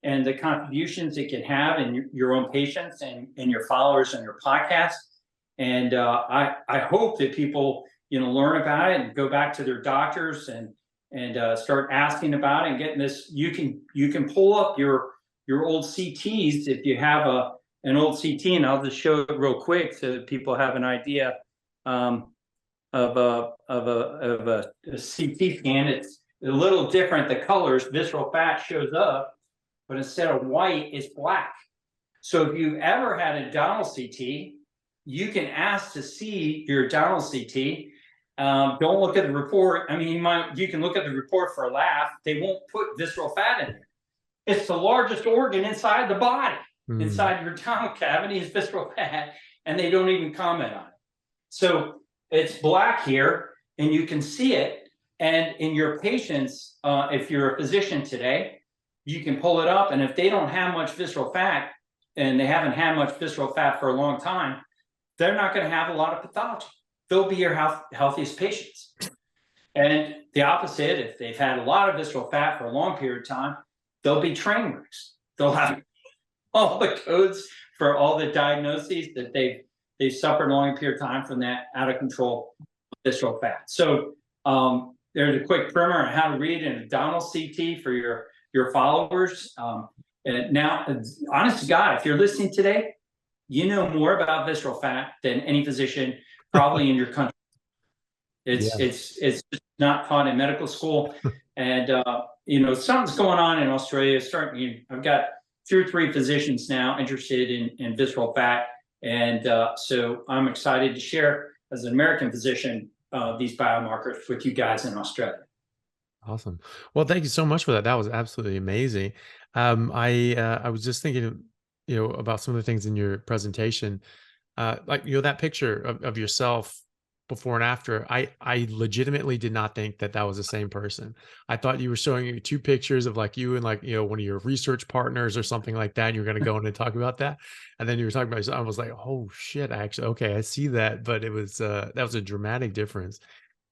and the contributions it can have in your own patients and your followers and your podcast. And I hope that people learn about it and go back to their doctors and start asking about it and getting this. You can pull up your old CTs if you have an old CT, and I'll just show it real quick so that people have an idea of a CT scan. It's a little different. The colors, visceral fat shows up, but instead of white, it's black. So if you've ever had an abdominal CT, you can ask to see your abdominal CT. Don't look at the report. I mean, you can look at the report for a laugh. They won't put visceral fat in there. It's the largest organ inside the body. Mm, Inside your abdominal cavity is visceral fat, and they don't even comment on it. So it's black here, and you can see it. And in your patients, if you're a physician today, you can pull it up. And if they don't have much visceral fat, and they haven't had much visceral fat for a long time, they're not going to have a lot of pathology. They'll be your healthiest patients. And the opposite, if they've had a lot of visceral fat for a long period of time, they'll be train wrecks. They'll have all the codes for all the diagnoses that they've suffered a long period of time from that out of control visceral fat. So there's a quick primer on how to read an abdominal CT for your followers. And now, honest to God, if you're listening today, you know more about visceral fat than any physician probably in your country. yeah. It's not taught in medical school, and something's going on in Australia. I've got 2 or 3 physicians now interested in visceral fat, and so I'm excited to share as an American physician these biomarkers with you guys in Australia. Awesome. Well, thank you so much for that. That was absolutely amazing. I was just thinking, about some of the things in your presentation, like that picture of yourself before and after. I legitimately did not think that that was the same person. I thought you were showing me 2 pictures of like you and like one of your research partners or something like that. And you were going to go in and talk about that, and then you were talking about. I was like, oh shit! Actually, okay, I see that, but it was that was a dramatic different.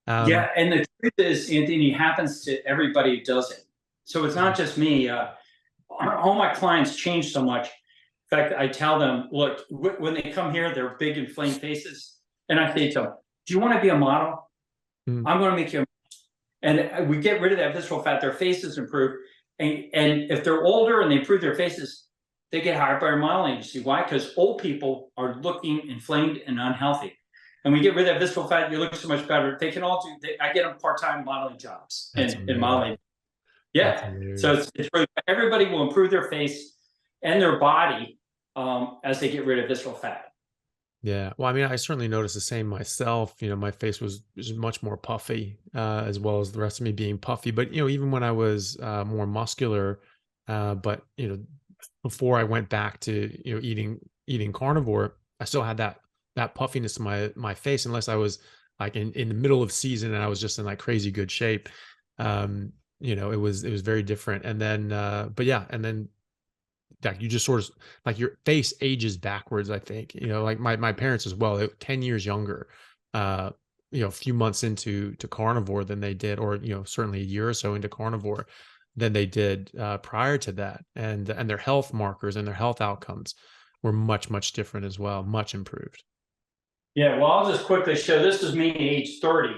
Um, Yeah, and the truth is, Anthony, happens to everybody who does it. So it's not just me. All my clients change so much. In fact, I tell them, look, when they come here, they're big inflamed faces, and I say to them, "Do you want to be a model? mm, I'm going to make you." And we get rid of that visceral fat. Their faces improve, and if they're older and they improve their faces, they get hired by our modeling agency. Why? Because old people are looking inflamed and unhealthy. And we get rid of that visceral fat, you look so much better. They can all do. I get them part-time modeling jobs that's in hilarious. modeling. That's Yeah. So hilarious. it's really, everybody will improve their face and their body as they get rid of visceral fat. Yeah. Well, I mean, I certainly noticed the same myself. My face was much more puffy, as well as the rest of me being puffy. But even when I was more muscular, but before I went back to eating carnivore, I still had that puffiness in my face, unless I was like in the middle of season and I was just in like crazy good shape. It was very different. And then, but yeah, and then like you just sort of like your face ages backwards. I think like my parents as well. 10 years younger. Uh, a few months into carnivore than they did, or certainly a year or so into carnivore than they did prior to that, and their health markers and their health outcomes were much different as well, much improved. Yeah, well, I'll just quickly show, this is me at age 30.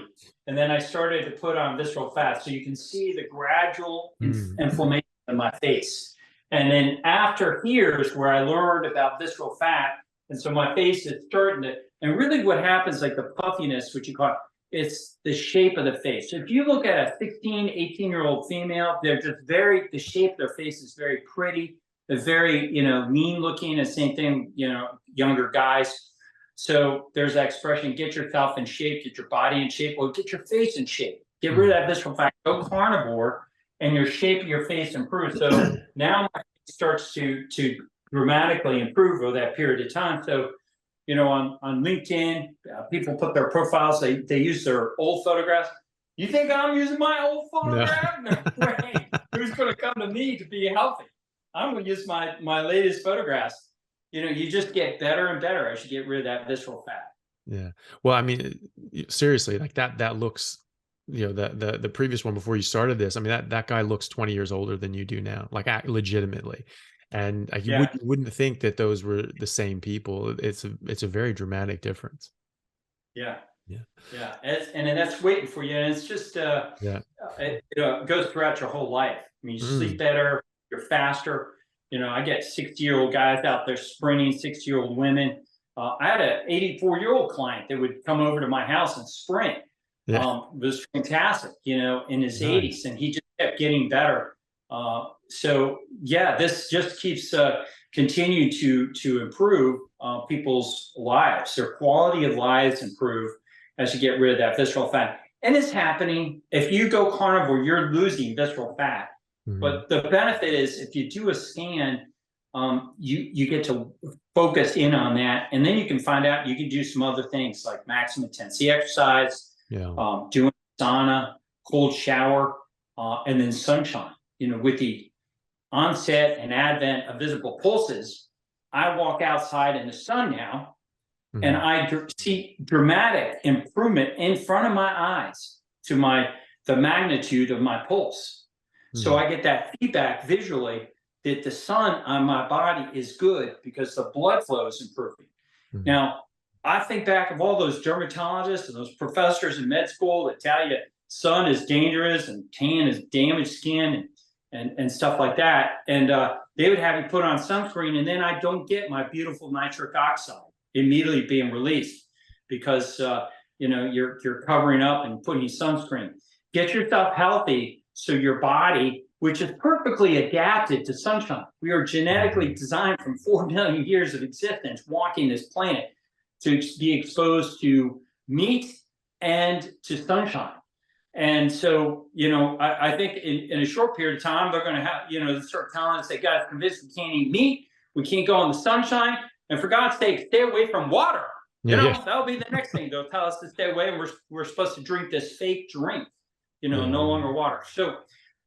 And then I started to put on visceral fat. So you can see the gradual Mm, inflammation in my face. And then after here is where I learned about visceral fat. And so my face is starting to, and really what happens, like the puffiness, which you call it's the shape of the face. So if you look at a 16, 18-year-old female, they're just the shape of their face is very pretty. They're very, mean looking, and same thing, younger guys. So there's that expression, get yourself in shape, get your body in shape. Well, get your face in shape. Get rid mm. of that visceral fat, go carnivore, and your shape of your face improves. So now my face starts to dramatically improve over that period of time. So, on LinkedIn, people put their profiles, they use their old photographs. You think I'm using my old No. photograph? No way. Who's going to come to me to be healthy? I'm going to use my latest photographs. You just get better and better as you get rid of that visceral fat. Yeah. Well, I mean, seriously, like that looks, the previous one before you started this. I mean, that guy looks 20 years older than you do now, like legitimately. And like Yeah, you wouldn't think that those were the same people. It's a very dramatic difference. yeah, Yeah. yeah. And then that's waiting for you. And it's just, Yeah. it goes throughout your whole life. I mean, you sleep Mm, better, you're faster. I get 60-year-old guys out there sprinting, 60-year-old women. I had an 84-year-old client that would come over to my house and sprint. yeah. It was fantastic, in his Nice. 80s, and he just kept getting better. So yeah, this just keeps continue to improve people's lives. Their quality of lives improve as you get rid of that visceral fat. And it's happening. If you go carnivore, you're losing visceral fat. Mhm. But the benefit is if you do a scan, you get to focus in on that, and then you can find out you can do some other things like maximum intensity exercise, Yeah. doing sauna, cold shower, and then sunshine. With the onset and advent of visible pulses, I walk outside in the sun now, and Mhm. I see dramatic improvement in front of my eyes to the magnitude of my pulse. So Mhm. I get that feedback visually that the sun on my body is good because the blood flow is improving. Mhm. Now, I think back of all those dermatologists and those professors in med school that tell you sun is dangerous and tan is damaged skin and stuff like that. And they would have you put on sunscreen, and then I don't get my beautiful nitric oxide immediately being released because you're covering up and putting sunscreen. Get yourself healthy so your body, which is perfectly adapted to sunshine. We are genetically Mhm. designed from 4 million years of existence walking this planet to be exposed to meat and to sunshine. And so, I think in a short period of time, they're going to have, start telling us they got to convince we can't eat meat, we can't go in the sunshine, and for God's sake, stay away from water. Yeah, yeah. That'll be the next thing. They'll tell us to stay away, and we're supposed to drink this fake drink, Yeah, no yeah. longer water. So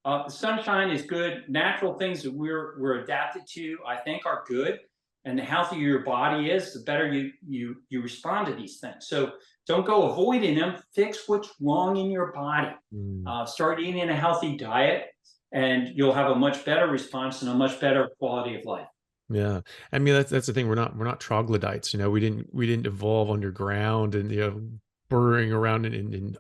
the sunshine is good. Natural things that we're adapted to, I think, are good. And the healthier your body is, the better you respond to these things. So don't go avoiding them. Fix what's wrong in your body. Mm. Start eating a healthy diet, and you'll have a much better response and a much better quality of life. Yeah. I mean, that's the thing. We're not troglodytes, we didn't evolve underground and, burrowing around in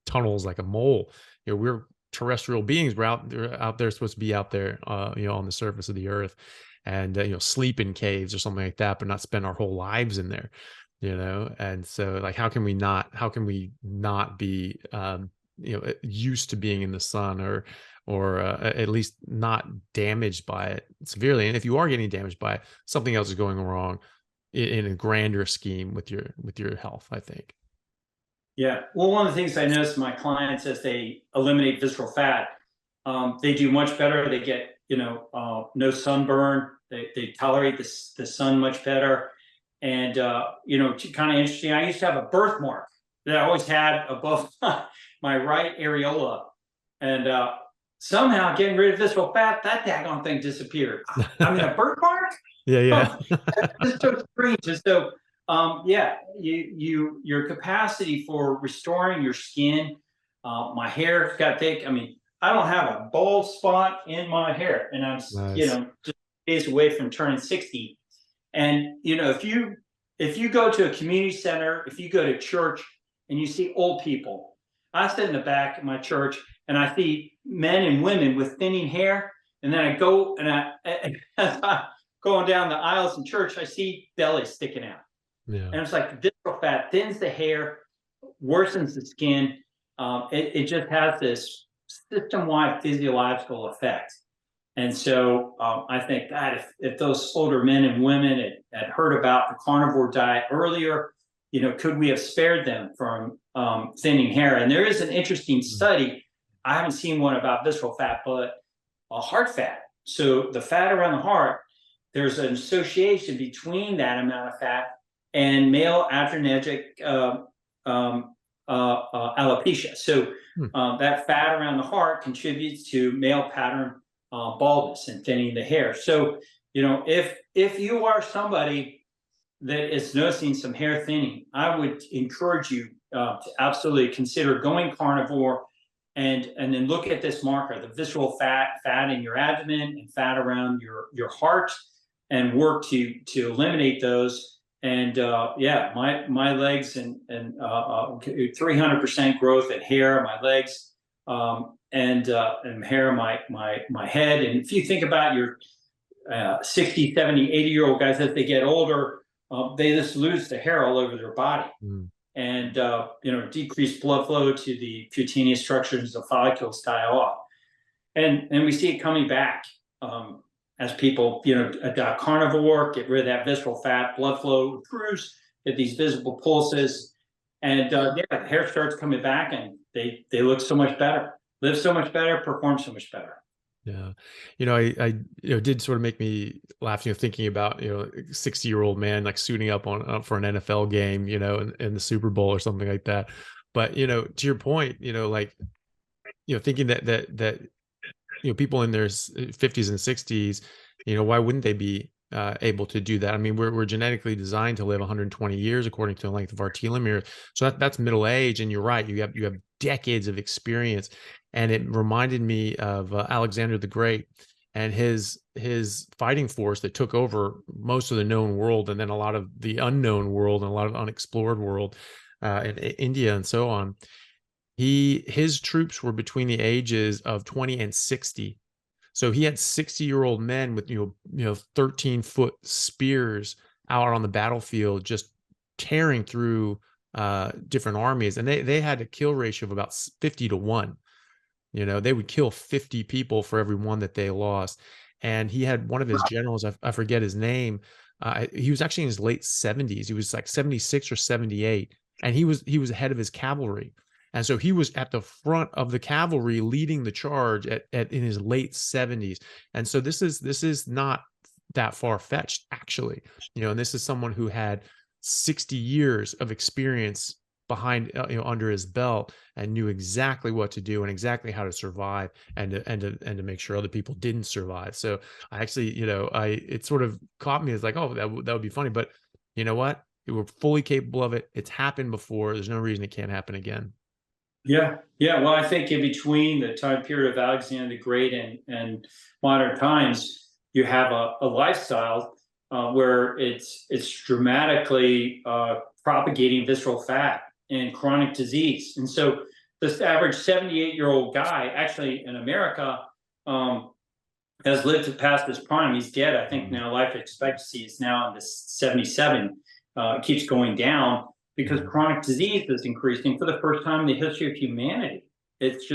tunnels like a mole. We're terrestrial beings. We're out there supposed to be out there, on the surface of the earth and, sleep in caves or something like that, but not spend our whole lives in there, And so like, how can we not be, used to being in the sun or at least not damaged by it severely. And if you are getting damaged by it, something else is going wrong in a grander scheme with your health, I think. Yeah. Well, one of the things I notice in my clients as they eliminate visceral fat, they do much better. They get, no sunburn. They tolerate the sun much better. And, kind of interesting. I used to have a birthmark that I always had above my right areola. And somehow getting rid of visceral fat, that daggone thing disappeared. I mean, a birthmark? Yeah, yeah. Just so strange. And so, yeah, your capacity for restoring your skin. My hair got thick. I mean, I don't have a bald spot in my hair, and I'm Nice. just days away from turning 60. And if you go to a community center, if you go to church, and you see old people, I sit in the back of my church and I see men and women with thinning hair, and then I go and as I going down the aisles in church, I see belly sticking out. Yeah. And it's like visceral fat thins the hair, worsens the skin. It just has this system-wide physiological effect. And so I think that if those older men and women had heard about the carnivore diet earlier, could we have spared them from thinning hair? And there is an interesting Mm. study. I haven't seen one about visceral fat, but heart fat. So the fat around the heart, there's an association between that amount of fat and male adrenergic alopecia. So Hmm. that fat around the heart contributes to male pattern baldness and thinning the hair. So if you are somebody that is noticing some hair thinning, I would encourage you to absolutely consider going carnivore and then look at this marker, the visceral fat in your abdomen and fat around your heart, and work to eliminate those. And yeah, my legs and 300% growth in hair, my legs, and hair, my head. And if you think about your 60, 70, 80-year-old guys, as they get older, they just lose the hair all over their body, Mm. and decreased blood flow to the cutaneous structures, the follicles die off, and we see it coming back. as people, adopt carnivore, get rid of that visceral fat, blood flow improves, get these visible pulses, and yeah, the hair starts coming back, and they look so much better, live so much better, perform so much better. Yeah. I did sort of make me laugh, thinking about, 60-year-old man like suiting up on for an NFL game, in the Super Bowl or something like that. But, to your point, like, thinking that people in their 50s and 60s, why wouldn't they be able to do that? I mean, we're genetically designed to live 120 years according to the length of our telomere. So that's middle age. And you're right. You have decades of experience. And it reminded me of Alexander the Great and his fighting force that took over most of the known world, and then a lot of the unknown world and a lot of unexplored world in India and so on. His troops were between the ages of 20 and 60. So he had 60-year-old men with 13-foot spears out on the battlefield, just tearing through different armies, and they had a kill ratio of about 50 to 1. They would kill 50 people for every one that they lost. And he had one of his generals, I forget his name. He was actually in his late 70s. He was like 76 or 78, and he was ahead of his cavalry. And so he was at the front of the cavalry leading the charge in his late 70s. And so this is not that far-fetched, actually. And this is someone who had 60 years of experience behind, under his belt, and knew exactly what to do and exactly how to survive, and to make sure other people didn't survive. So I actually, it sort of caught me as like, oh, that would be funny. But you know what? We're fully capable of it. It's happened before. There's no reason it can't happen again. Yeah, yeah. Well, I think in between the time period of Alexander the Great and modern times, you have a lifestyle where it's dramatically propagating visceral fat and chronic disease. And so this average 78-year-old guy, actually in America, has lived to past his prime. He's dead. I think Mhm. now life expectancy is now in the 77. It keeps going down because Mhm. chronic disease is increasing for the first time in the history of humanity. It's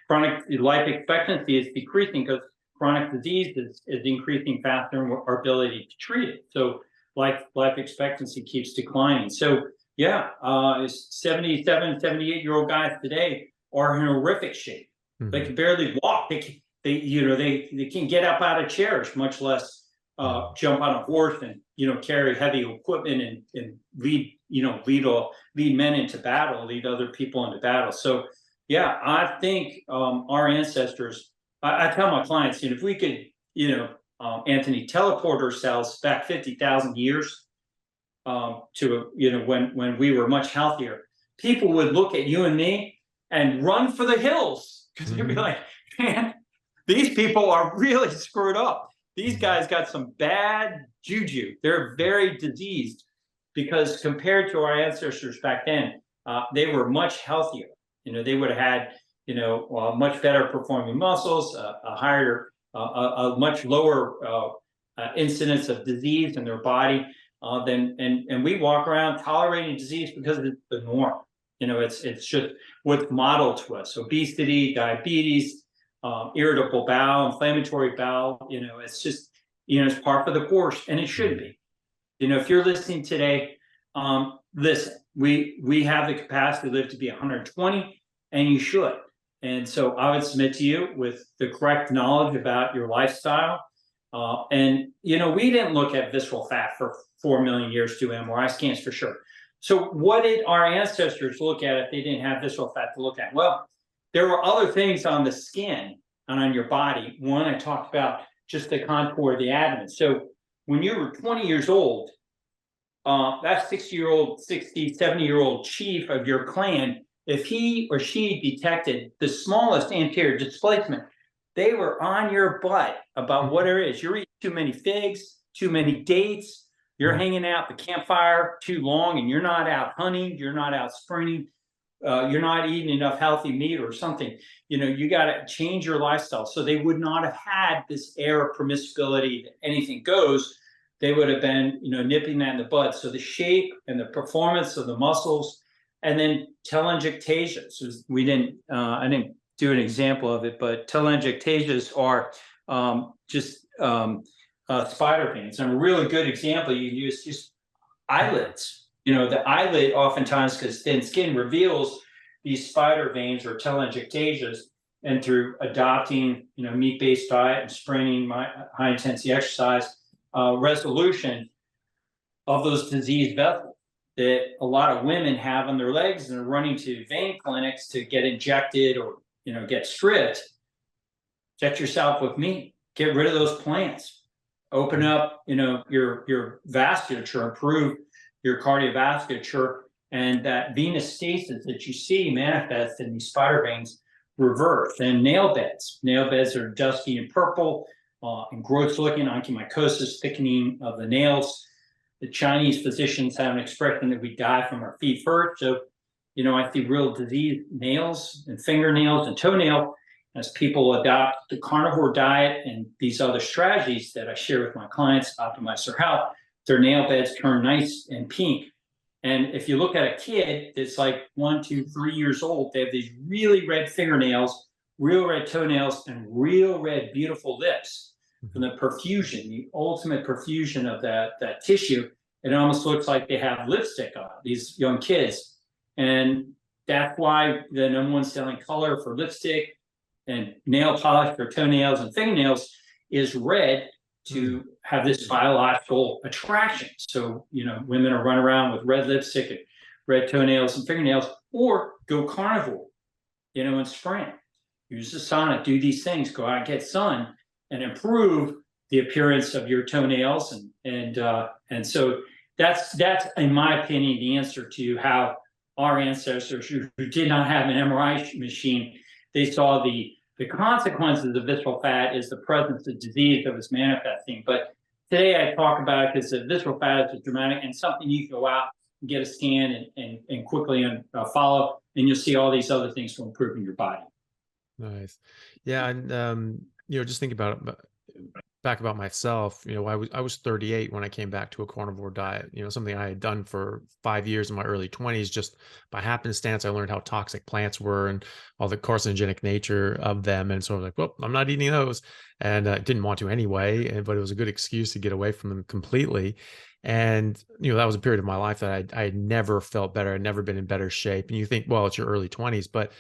chronic life expectancy is decreasing because chronic disease is increasing faster in our ability to treat it. So life expectancy keeps declining. So yeah, 77, 78-year-old guys today are in horrific shape. They Mhm. can barely walk. They can't get up out of chairs, much less Yeah. jump on a horse and carry heavy equipment and lead men into battle, lead other people into battle. So yeah, I think our ancestors. I tell my clients, if we could, Anthony, teleport ourselves back 50,000 years to when we were much healthier, people would look at you and me and run for the hills because they'd be Mhm. like, man, these people are really screwed up. These Mhm. guys got some bad juju. They're very diseased because compared to our ancestors back then, they were much healthier. They would have had, much better performing muscles, a higher, a much lower incidence of disease in their body and we walk around tolerating disease because it's the norm. It's just what's modeled to us. Obesity, diabetes, irritable bowel, inflammatory bowel. It's just it's part of the course, and it should Mhm. be. If you're listening today, listen. We have the capacity to live to be 120, and you should. And so I would submit to you with the correct knowledge about your lifestyle. And we didn't look at visceral fat for 4 million years to MRI scans for sure. So what did our ancestors look at if they didn't have visceral fat to look at? Well, there were other things on the skin and on your body. One, I talked about just the contour of the abdomen. So when you were 20 years old, that 60-year-old, 60, 70-year-old chief of your clan, if he or she detected the smallest anterior displacement, they were on your butt about what Mhm. it is. You're eating too many figs, too many dates, you're Mhm. hanging out the campfire too long, and you're not out hunting, you're not out sprinting, you're not eating enough healthy meat or something. You got to change your lifestyle. So they would not have had this air of permissibility that anything goes. They would have been, nipping that in the bud. So the shape and the performance of the muscles, and then telangiectasias. I didn't do an example of it, but telangiectasias are just spider veins. And a really good example you can use just eyelids. The eyelid oftentimes, because thin skin reveals these spider veins or telangiectasias, and through adopting meat-based diet and sprinting, high intensity exercise, resolution of those diseased vessels that a lot of women have on their legs and are running to vein clinics to get injected or get stripped. Inject yourself with meat. Get rid of those plants. Open up your vasculature, improve your cardiovasculature, and that venous stasis that you see manifest in these spider veins reverse. And nail beds. Nail beds are dusky and purple and gross looking, onychomycosis, thickening of the nails. The Chinese physicians have an expression that we die from our feet first. So, I see real disease nails and fingernails and toenail as people adopt the carnivore diet and these other strategies that I share with my clients to optimize their health. Their nail beds turn nice and pink. And if you look at a kid that's like 1, 2, 3 years old, they have these really red fingernails, real red toenails, and real red, beautiful lips. From the perfusion, the ultimate perfusion of that tissue, it almost looks like they have lipstick on, these young kids. And that's why the number one selling color for lipstick and nail polish for toenails and fingernails is red, to have this biological attraction. So, women are running around with red lipstick and red toenails and fingernails, or go carnivore, in spring. Use the sauna, do these things, go out and get sun, and improve the appearance of your toenails. And so that's in my opinion the answer to how our ancestors who did not have an MRI machine, they saw the consequences of visceral fat is the presence of disease that was manifesting. But today I talk about it because the visceral fat is dramatic and something you can go out and get a scan and quickly follow, and you'll see all these other things for improving your body. Nice. Yeah. And, just think about it, back about myself, I was 38 when I came back to a carnivore diet, something I had done for 5 years in my early 20s. Just by happenstance, I learned how toxic plants were and all the carcinogenic nature of them. And so I was like, well, I'm not eating those. And I didn't want to anyway, but it was a good excuse to get away from them completely. And, that was a period of my life that I had never felt better. I'd never been in better shape. And you think, well, it's your early 20s, but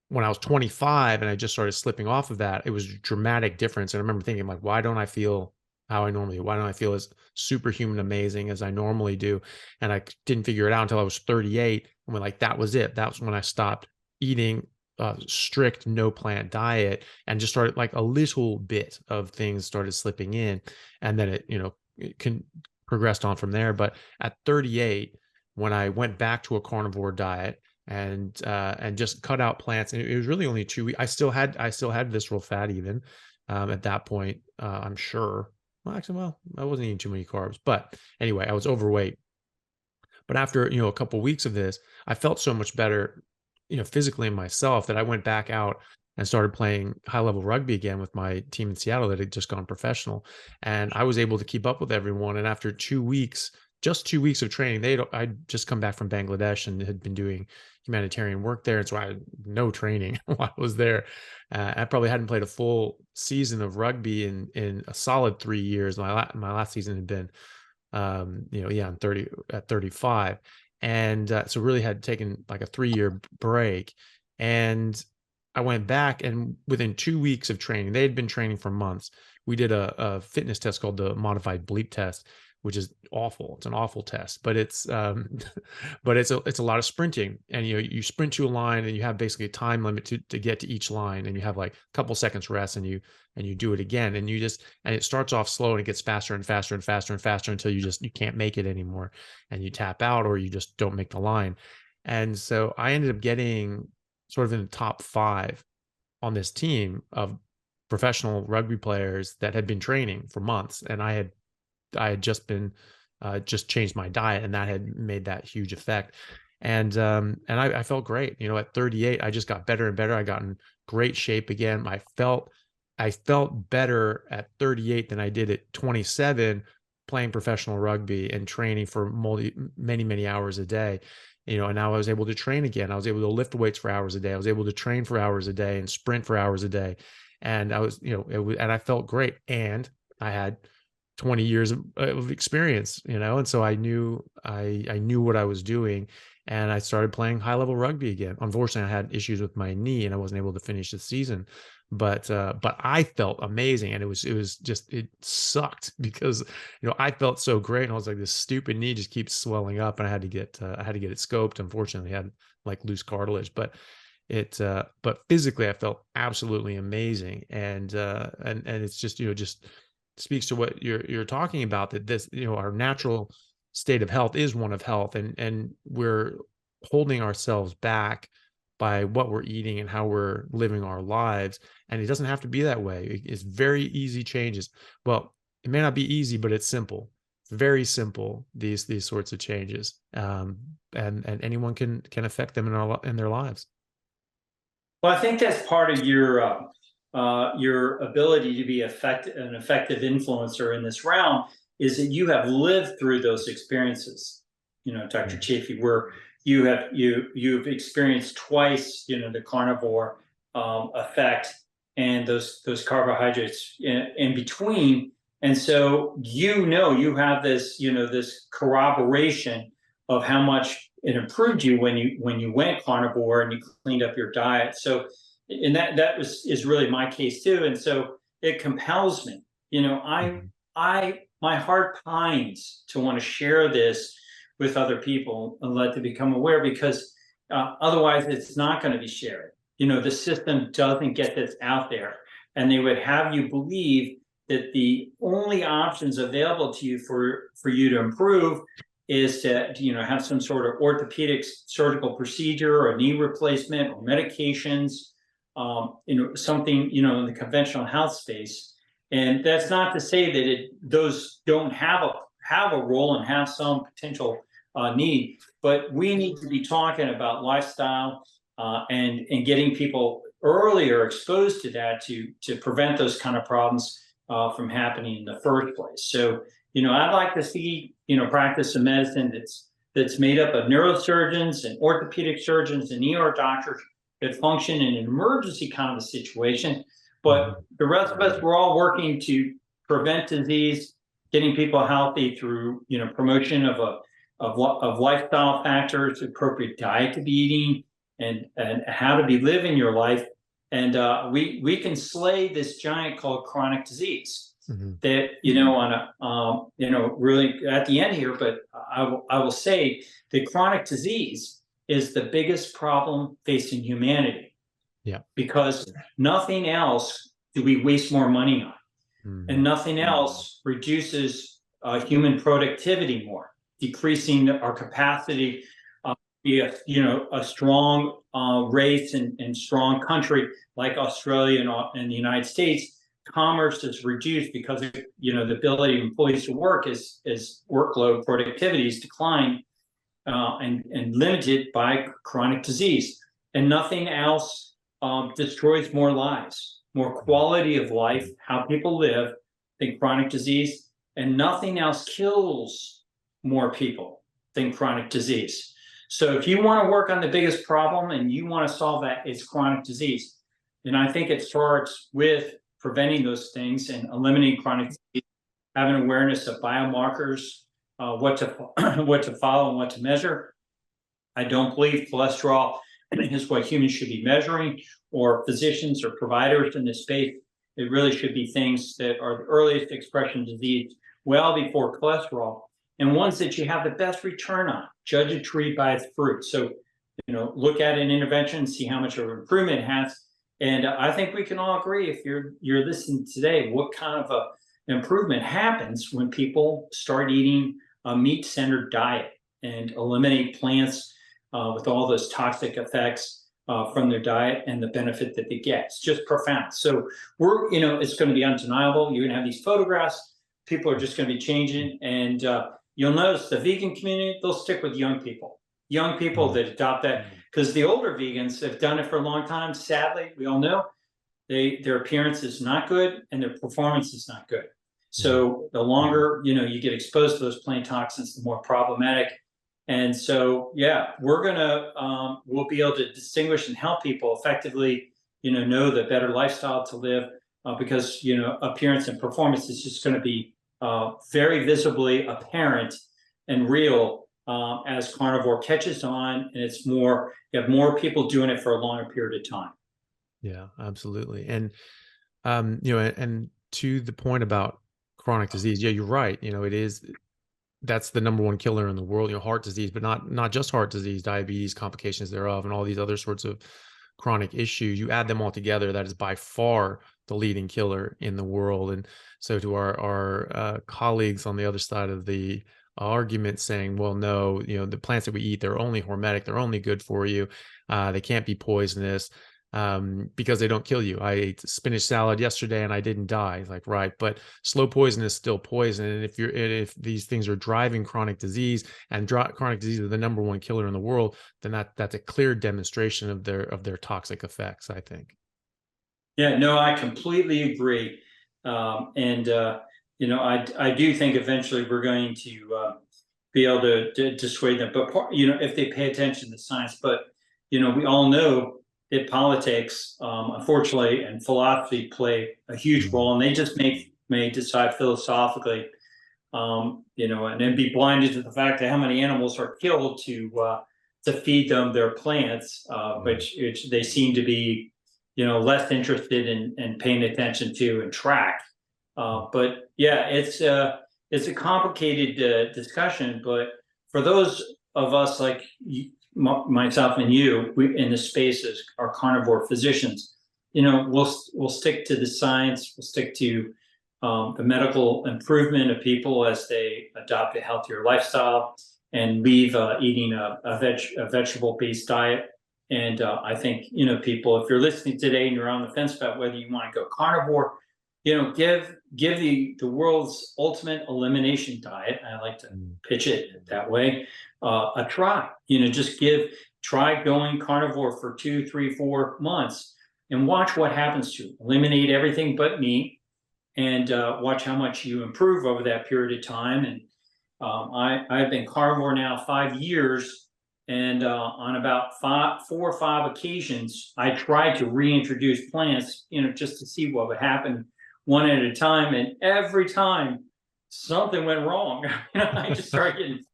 when I was 25 and I just started slipping off of that, it was a dramatic difference. And I remember thinking, like, why don't I feel how I normally do? Why don't I feel as superhuman amazing as I normally do? And I didn't figure it out until I was 38. And when that was it. That was when I stopped eating a strict no plant diet and just started, like, a little bit of things started slipping in. And then it progressed on from there. But at 38, when I went back to a carnivore diet, and just cut out plants. And it was really only 2 weeks. I still had visceral fat even at that point. I'm sure. Well, actually, I wasn't eating too many carbs, but anyway, I was overweight. But after a couple weeks of this, I felt so much better, physically in myself, that I went back out and started playing high level rugby again with my team in Seattle that had just gone professional, and I was able to keep up with everyone. And after 2 weeks, just 2 weeks of training, I'd just come back from Bangladesh and had been doing humanitarian work there, and so I had no training while I was there. I probably hadn't played a full season of rugby in a solid 3 years. My last season had been, I'm 30 at 35, and so really had taken like a 3 year break, and I went back, and within 2 weeks of training, they had been training for months. We did a fitness test called the modified bleep test, which is awful. It's an awful test, but it's but it's a lot of sprinting, and you sprint to a line, and you have basically a time limit to get to each line, and you have like a couple seconds rest, and you do it again, and it starts off slow, and it gets faster and faster and faster and faster until you can't make it anymore, and you tap out, or you just don't make the line. And so I ended up getting sort of in the top 5 on this team of professional rugby players that had been training for months, and I had just changed my diet, and that had made that huge effect. And I felt great. At 38, I just got better and better. I got in great shape again. I felt better at 38 than I did at 27, playing professional rugby and training for many hours a day. And now I was able to train again. I was able to lift weights for hours a day. I was able to train for hours a day and sprint for hours a day. and I was, and I felt great, and I had 20 years of experience, and so I knew what I was doing, and I started playing high level rugby again. Unfortunately, I had issues with my knee, and I wasn't able to finish the season, but I felt amazing, and it was just it sucked because I felt so great, and I was like, this stupid knee just keeps swelling up, and I had to get it scoped. Unfortunately, I had like loose cartilage, but physically I felt absolutely amazing, and it's just just speaks to what you're talking about, that this our natural state of health is one of health, and we're holding ourselves back by what we're eating and how we're living our lives, and it doesn't have to be that way. It's very easy changes. Well, it may not be easy, but it's simple. Very simple, these sorts of changes, and anyone can affect them in their lives. Well, I think that's part of your ability to be an effective influencer in this realm is that you have lived through those experiences. Dr. Mhm, Chafee, where you've experienced twice, the carnivore effect and those carbohydrates in between, and so you have this this corroboration of how much it improved you when you went carnivore and you cleaned up your diet. So, and that is really my case too. And so it compels me. mhm, I my heart pines to want to share this with other people and let them become aware, because otherwise it's not going to be shared. The system doesn't get this out there, and they would have you believe that the only options available to you for you to improve is to have some sort of orthopedic surgical procedure or knee replacement or medications, something in the conventional health space. And that's not to say that those don't have a role and have some potential need, but we need to be talking about lifestyle and getting people earlier exposed to that to prevent those kind of problems from happening in the first place. So I'd like to see practice of medicine that's made up of neurosurgeons and orthopedic surgeons and ER doctors that function in an emergency kind of a situation. mhm, But the rest of us, we're all working to prevent disease, getting people healthy through promotion of lifestyle factors, appropriate diet to be eating, and how to be living your life. And we can slay this giant called chronic disease. mhm. That on a really at the end here, but I will say that chronic disease is the biggest problem facing humanity, Yeah. because nothing else do we waste more money on, and Mhm, nothing else reduces human productivity more, decreasing our capacity be a strong race and strong country like Australia and the United States. Commerce is reduced because of, the ability of employees to work is workload productivity is declined and limited by chronic disease, and nothing else destroys more lives, more mhm, quality of life, how people live, than chronic disease, and nothing else kills more people than chronic disease. So if you want to work on the biggest problem and you want to solve that, it's chronic disease. And I think it starts with preventing those things and eliminating chronic disease, having awareness of biomarkers, what to what to follow and what to measure. I don't believe cholesterol is what humans should be measuring, or physicians or providers in this space. It really should be things that are the earliest expression of disease, well before cholesterol, and ones that you have the best return on. Judge a tree by its fruit. So, look at an intervention, see how much of an improvement it has. And I think we can all agree, if you're listening today, what kind of a improvement happens when people start eating a meat-centered diet and eliminate plants with all those toxic effects from their diet and the benefit that they get. It's just profound. So it's going to be undeniable. You're going to have these photographs. People are just going to be changing, and you'll notice the vegan community, they'll stick with young people mhm, that adopt that, because the older vegans have done it for a long time. Sadly, we all know their appearance is not good and their performance is not good. mhm, So the longer you get exposed to those plant toxins, the more problematic. And so, yeah, we'll be able to distinguish and help people effectively, know the better lifestyle to live. because appearance and performance is just going to be very visibly apparent and real as carnivore catches on, and you have more people doing it for a longer period of time. Yeah, absolutely. And and to the point about chronic disease, yeah, you're right. That's the number one killer in the world, heart disease, but not just heart disease, diabetes, complications thereof, and all these other sorts of chronic issues. You add them all together, that is by far the leading killer in the world. And so to our colleagues on the other side of the argument saying, well, no, the plants that we eat, they're only hormetic, they're only good for you, they can't be poisonous, because they don't kill you. I ate spinach salad yesterday and I didn't die. Like, right, but slow poison is still poison. And if these things are driving chronic disease, and chronic disease is the number one killer in the world, then that's a clear demonstration of their toxic effects, I think. Yeah, no, I completely agree. And I do think eventually we're going to be able to dissuade them. But if they pay attention to science. But we all know that politics, unfortunately, and philosophy play a huge Mm, role, and they just may decide philosophically, and then be blinded to the fact that how many animals are killed to feed them their plants, yeah. which they seem to be less interested in paying attention to and track. But yeah, it's a complicated discussion. But for those of us like myself and you, we in the spaces are carnivore physicians. We'll stick to the science. We'll stick to the medical improvement of people as they adopt a healthier lifestyle and leave eating a vegetable-based diet. And I think people, if you're listening today and you're on the fence about whether you want to go carnivore, give the world's ultimate elimination diet. I like to Mm, pitch it that way. A try. Just try going carnivore for 2, 3, 4 months and watch what happens to you. Eliminate everything but meat, and watch how much you improve over that period of time. And I've been carnivore now 5 years, and on about 4 or 5 occasions, I tried to reintroduce plants, just to see what would happen one at a time. And every time something went wrong, I just started getting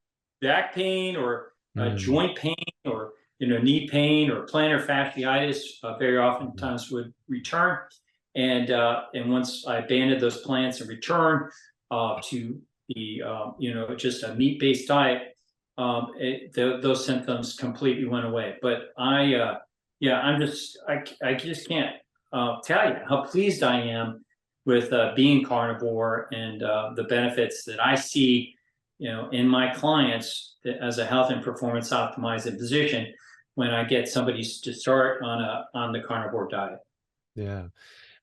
back pain or mm, joint pain or knee pain or plantar fasciitis. Very mm, oftentimes would return, and once I abandoned those plants and returned to the just a meat based diet, those symptoms completely went away. But I just can't tell you how pleased I am with being carnivore and the benefits that I see in my clients as a health and performance optimizing physician when I get somebody to start on the carnivore diet. yeah.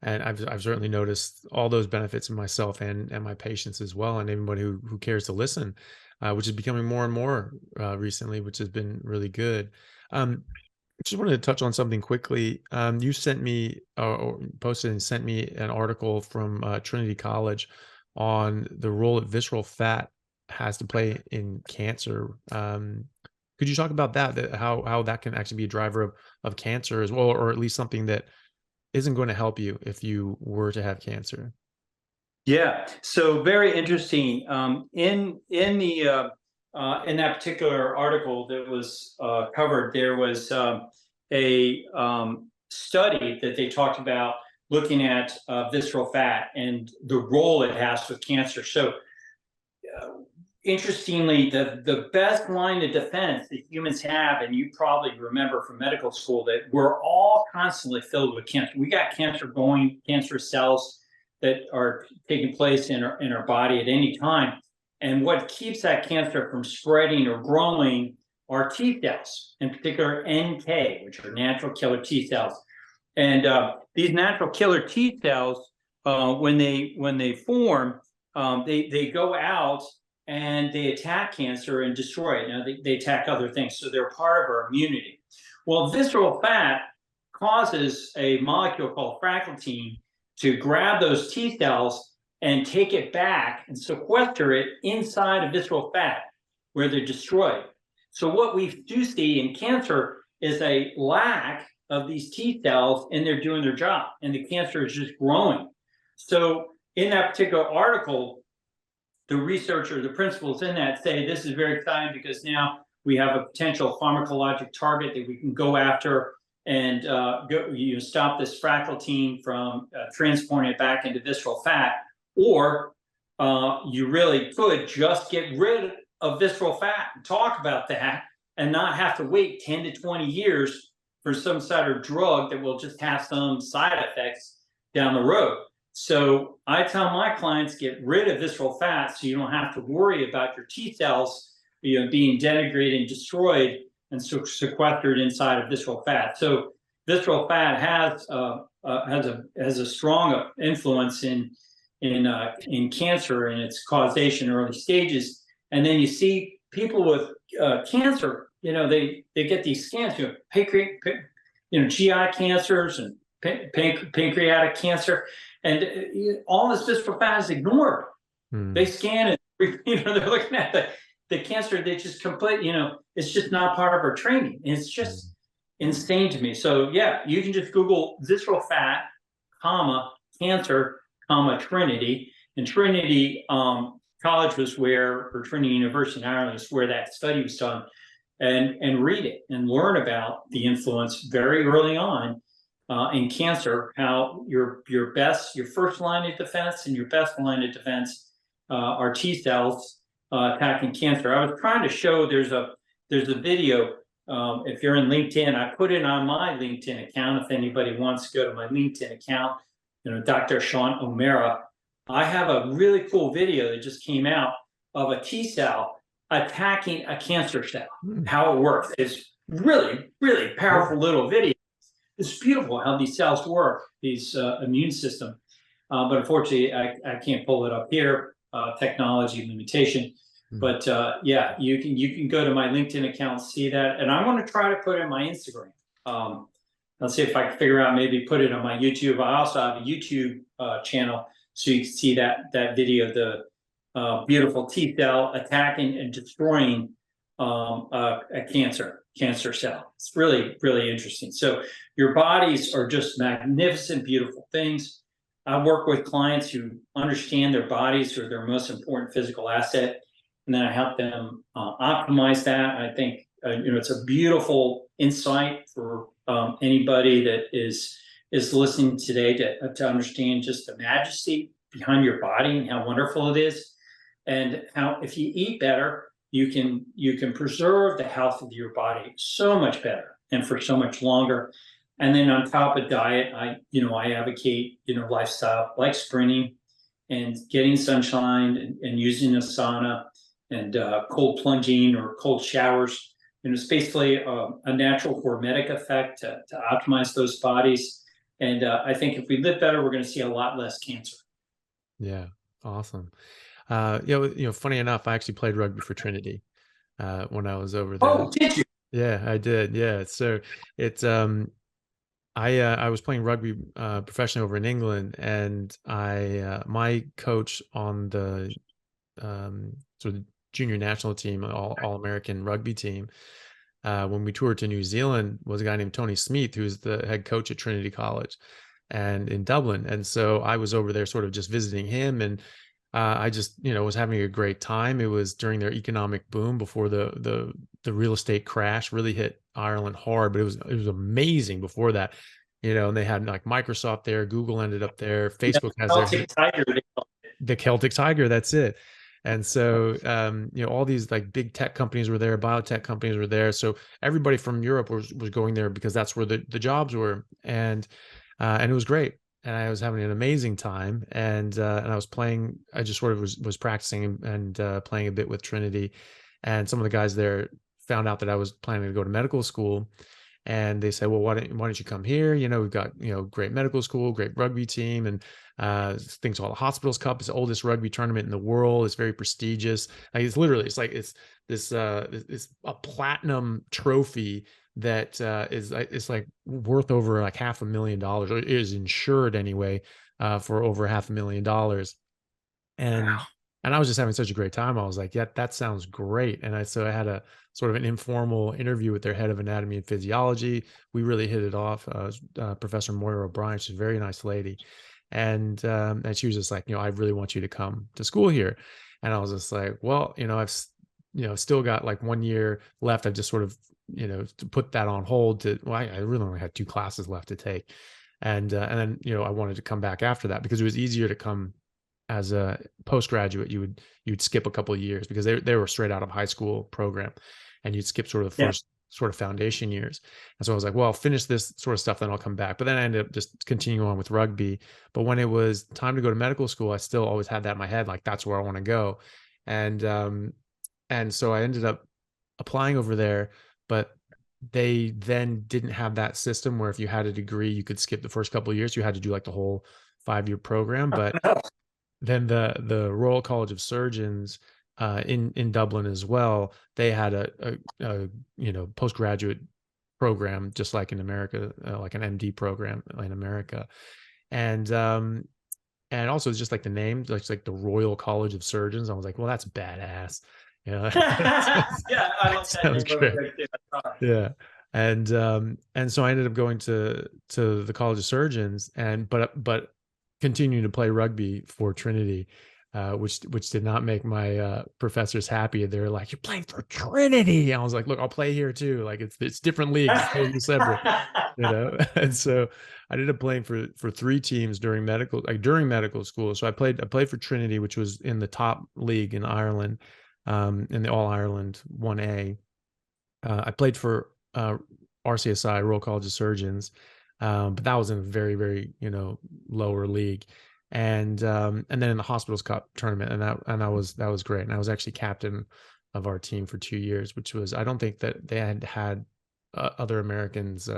And I've certainly noticed all those benefits in myself and my patients as well, and anybody who cares to listen, which is becoming more and more recently, which has been really good. Just wanted to touch on something quickly. You sent me or posted and sent me an article from Trinity College on the role that visceral fat has to play in cancer. Could you talk about that? How that can actually be a driver of cancer as well, or at least something that isn't going to help you if you were to have cancer? Yeah, so very interesting. In that particular article that was covered, there was a study that they talked about looking at visceral fat and the role it has with cancer. So interestingly, the best line of defense that humans have, and you probably remember from medical school, that we're all constantly filled with cancer. We got cancer cells that are taking place in our body at any time. And what keeps that cancer from spreading or growing are T cells, in particular NK, which are natural killer T cells. And these natural killer T cells, when they form, they go out and they attack cancer and destroy it. They attack other things, so they're part of our immunity. Well, visceral fat causes a molecule called fractalkine to grab those T cells and take it back and sequester it inside of visceral fat where they're destroyed. So what we do see in cancer is a lack of these T cells, and they're doing their job, and the cancer is just growing. So in that particular article, the researcher, the principals in that say this is very exciting because now we have a potential pharmacologic target that we can go after and stop this fractalkine from transporting it back into visceral fat, or you really could just get rid of visceral fat and talk about that and not have to wait 10 to 20 years for some sort of drug that will just have some side effects down the road. So I tell my clients, get rid of visceral fat so you don't have to worry about your T cells being denigrated and destroyed and sequestered inside of visceral fat. So visceral fat has a strong influence in cancer and its causation in early stages. And then you see people with cancer, they get these scans, GI cancers and pancreatic cancer, and all this visceral fat is ignored. They scan it, they're looking at the cancer. They just it's just not part of our training. And it's just insane to me. So yeah, you can just Google visceral fat, cancer, Trinity. And Trinity College was or Trinity University in Ireland is where that study was done. And read it and learn about the influence very early on in cancer, how your first line of defense and your best line of defense are T cells attacking cancer. I was trying to show there's a video. If you're in LinkedIn, I put it on my LinkedIn account. If anybody wants to go to my LinkedIn account, Dr. Sean O'Mara, I have a really cool video that just came out of a T cell attacking a cancer cell. How it works. It's really, really powerful little video. It's beautiful how these cells work, these immune system. But unfortunately, I can't pull it up here. Technology limitation. But yeah, you can go to my LinkedIn account and see that. And I want to try to put it in my Instagram. Let's see if I can figure out, maybe put it on my YouTube. I also have a YouTube channel, so you can see that video, the beautiful T cell attacking and destroying a cancer cell. It's really, really interesting. So your bodies are just magnificent, beautiful things. I work with clients who understand their bodies are their most important physical asset, and then I help them optimize that. I think it's a beautiful insight for anybody that is listening today to understand just the majesty behind your body and how wonderful it is, and how if you eat better, you can preserve the health of your body so much better and for so much longer. And then on top of diet, I advocate lifestyle like sprinting and getting sunshine and using a sauna and cold plunging or cold showers. It's basically a natural hormetic effect to optimize those bodies. And I think if we live better, we're going to see a lot less cancer. Yeah, awesome. Funny enough, I actually played rugby for Trinity when I was over there. Oh, did you? Yeah, I did. Yeah, so it's I was playing rugby professionally over in England, and my coach on the sort of junior national team, all American rugby team, when we toured to New Zealand, was a guy named Tony Smith, who's the head coach at Trinity College and in Dublin. And so I was over there sort of just visiting him, and I just, was having a great time. It was during their economic boom before the real estate crash really hit Ireland hard, but it was amazing before that, and they had like Microsoft there, Google ended up there, Facebook has their Celtic Tiger. the Celtic Tiger, that's it. And so, all these like big tech companies were there, biotech companies were there. So everybody from Europe was going there because that's where the jobs were. And it was great. And I was having an amazing time. And I was playing, I just sort of was practicing and playing a bit with Trinity. And some of the guys there found out that I was planning to go to medical school. And they said, well, why don't you come here? We've got, great medical school, great rugby team, and things called the Hospitals Cup. It's the oldest rugby tournament in the world. It's very prestigious. Like it's this it's a platinum trophy that it's like worth over like $500,000, or it is insured anyway, for over $500,000. And Wow. I was just having such a great time. I was like, yeah, that sounds great. And I had a sort of an informal interview with their head of anatomy and physiology. We really hit it off. Professor Moira O'Brien, she's a very nice lady. And she was just like, I really want you to come to school here. And I was just like, well, still got like 1 year left. I've just sort of, to put that on hold well, I really only had 2 classes left to take. And then, I wanted to come back after that because it was easier to come as a postgraduate. You'd skip a couple of years because they were straight out of high school program, and you'd skip sort of the Yeah. first sort of foundation years. And so I was like, well, I'll finish this sort of stuff, then I'll come back. But then I ended up just continuing on with rugby. But when it was time to go to medical school, I still always had that in my head, like that's where I want to go. And so I ended up applying over there, but they then didn't have that system where if you had a degree, you could skip the first couple of years. You had to do like the whole 5-year program. But then the Royal College of Surgeons in Dublin as well, they had a postgraduate program just like in America, like an MD program in America, and also it's just like the name, like the Royal College of Surgeons. I was like, well, that's badass, Yeah, I that like that sounds name over great. there too. Yeah. And so I ended up going to the College of Surgeons, but continuing to play rugby for Trinity, which did not make my professors happy. They were like, "You're playing for Trinity." I was like, "Look, I'll play here too. Like it's different leagues, it's totally separate, you know." And so I ended up playing for 3 teams during medical school. So I played for Trinity, which was in the top league in Ireland, in the All Ireland 1A. I played for RCSI, Royal College of Surgeons, but that was in a very, very, lower league. And then in the Hospitals Cup tournament, and that was great. And I was actually captain of our team for 2 years, which was, I don't think that they had other Americans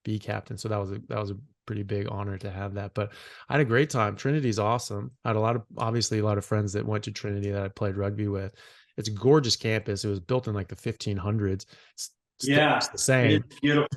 be captain, so that was a pretty big honor to have that. But I had a great time. Trinity's awesome. I had obviously a lot of friends that went to Trinity that I played rugby with. It's a gorgeous campus. It was built in like the 1500s. Still looks Yeah, the it is same. beautiful.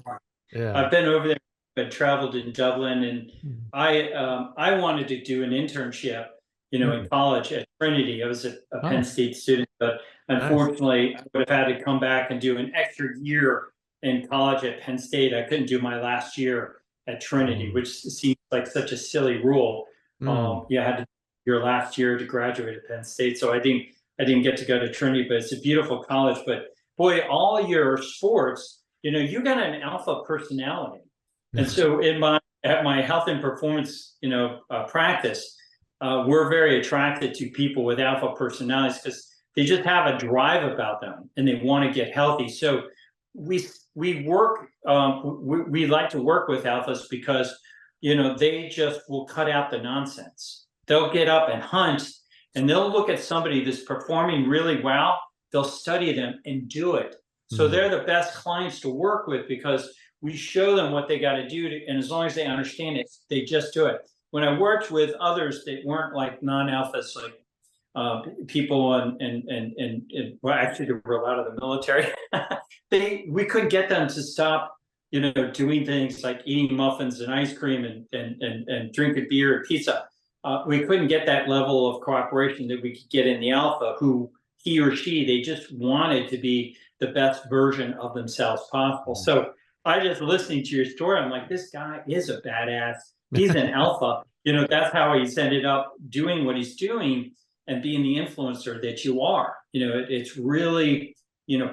Yeah. I've been over there, but traveled in Dublin, and Mm. I wanted to do an internship, in Mm. college at Trinity. I was a Penn Oh, State student, but nice. unfortunately, I would have had to come back and do an extra year in college at Penn State. I couldn't do my last year at Trinity, Um, which seems like such a silly rule. mm. You had to do your last year to graduate at Penn State, so I didn't get to go to Trinity, but it's a beautiful college. But boy, all your sports, you got an alpha personality. And so at my health and performance, practice, we're very attracted to people with alpha personalities because they just have a drive about them and they want to get healthy. So we work, we like to work with alphas because they just will cut out the nonsense. They'll get up and hunt, and they'll look at somebody that's performing really well. They'll study them and do it. So Mm. they're the best clients to work with because we show them what they got to do, and as long as they understand it, they just do it. When I worked with others that weren't like non-alphas, like people and well, actually there were a lot of the military. We couldn't get them to stop, doing things like eating muffins and ice cream and drinking beer and pizza. We couldn't get that level of cooperation that we could get in the alpha, who he or she, they just wanted to be the best version of themselves possible. Mm. So I just listening to your story, I'm like, this guy is a badass. He's an alpha. That's how he's ended up doing what he's doing and being the influencer that you are. It's really,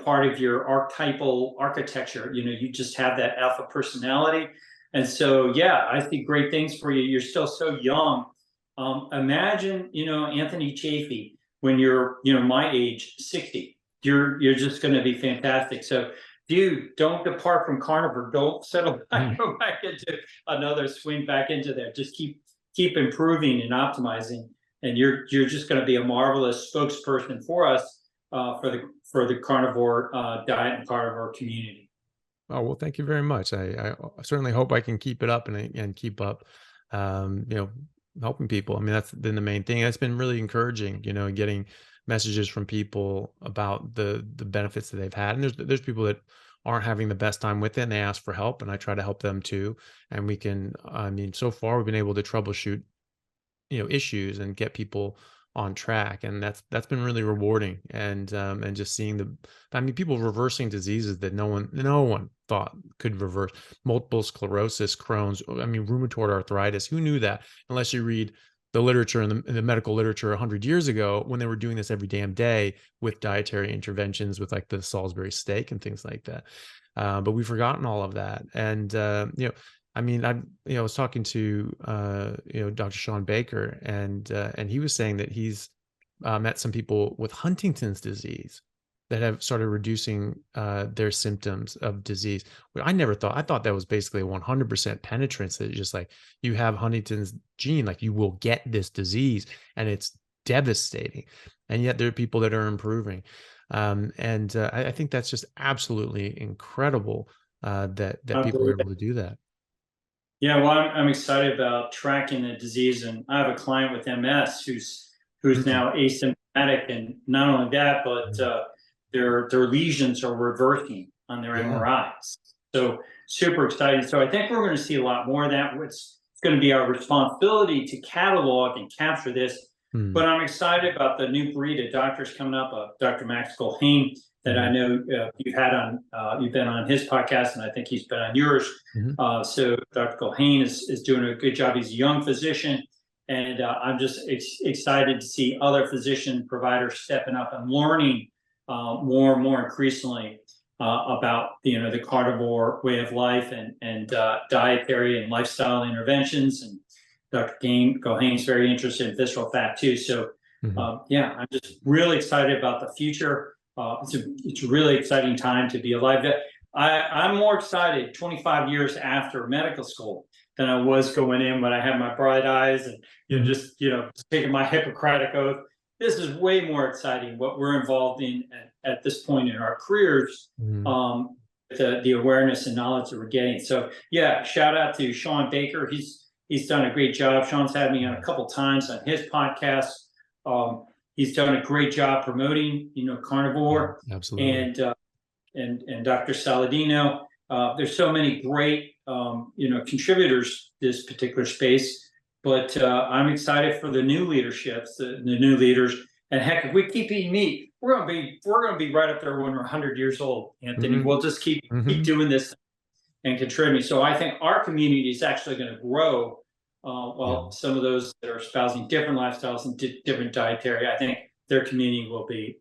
part of your archetypal architecture. You just have that alpha personality. And so, yeah, I see great things for you. You're still so young. Imagine, Anthony Chafee, when you're, my age, 60. You're just going to be fantastic. So, dude, don't depart from carnivore. Don't settle back, Mm. go back into another swing back into there. Just keep improving and optimizing, and you're just going to be a marvelous spokesperson for us, for the carnivore diet and carnivore community. Oh, well, thank you very much. I certainly hope I can keep it up and keep up, um, you know, helping people. I mean, that's been the main thing. It's been really encouraging, getting messages from people about the benefits that they've had. And there's people that aren't having the best time with it, and they ask for help, and I try to help them too. And I mean, so far we've been able to troubleshoot issues and get people on track, and that's been really rewarding. And just seeing I mean, people reversing diseases that no one thought could reverse: multiple sclerosis, Crohn's, I mean, rheumatoid arthritis. Who knew that? Unless you read the literature in the medical literature 100 years ago, when they were doing this every damn day with dietary interventions, with like the Salisbury steak and things like that. But we've forgotten all of that. And I mean, I was talking to Dr. Sean Baker, and he was saying that he's met some people with Huntington's disease that have started reducing their symptoms of disease. Well, I thought that was basically 100% penetrance, that just like, you have Huntington's gene, like you will get this disease and it's devastating. And yet there are people that are improving. I think that's just absolutely incredible, that I people are believe able to do that. Yeah, well, I'm excited about tracking the disease, and I have a client with MS who's Mhm, now asymptomatic, and not only that, but mhm. their lesions are reversing on their Yeah. MRIs. So super excited. So I think we're going to see a lot more of that. It's going to be our responsibility to catalog and capture this. Mm, But I'm excited about the new breed of doctors coming up. Dr. Max Colhane, that I mhm, know you've been on his podcast, and I think he's been on yours. mhm. So Dr. Colhane is doing a good job. He's a young physician, and I'm just excited to see other physician providers stepping up and learning more and more increasingly about the carnivore way of life, and dietary and lifestyle interventions. And Dr. Colhane's very interested in visceral fat too. So Mhm. yeah, I'm just really excited about the future. It's a really exciting time to be alive. I'm more excited 25 years after medical school than I was going in when I had my bright eyes and Mhm. just taking my Hippocratic oath. This is way more exciting what we're involved in at this point in our careers. Mhm. Um, the awareness and knowledge that we're getting. So yeah, shout out to Sean Baker. He's done a great job. Sean's had me on a couple times on his podcast. Um, he's done a great job promoting Yeah, carnivore, absolutely. and Dr. Saladino. There's so many great contributors to this particular space, but I'm excited for the new leaderships, the new leaders. And heck, if we keep eating meat, we're gonna be right up there when we're 100 years old, Anthony. Mhm. We'll just keep Mhm. doing this and contributing. So I think our community is actually going to grow. Yeah. While some of those that are espousing different lifestyles and different dietary, I think their community will be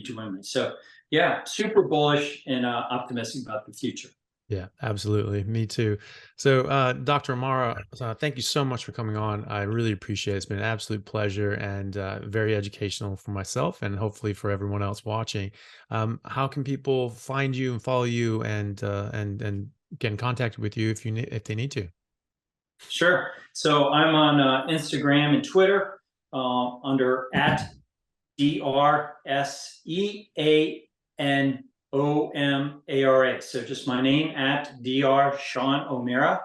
dwindling. So yeah, super bullish and optimistic about the future. Yeah, absolutely. Me too. So, Dr. Amara, thank you so much for coming on. I really appreciate it. It's been an absolute pleasure, and very educational for myself and hopefully for everyone else watching. How can people find you and follow you, and get in contact with you if they need to? Sure. So I'm on Instagram and Twitter under at DRSEANOMARA. So just my name at Dr. Sean O'Mara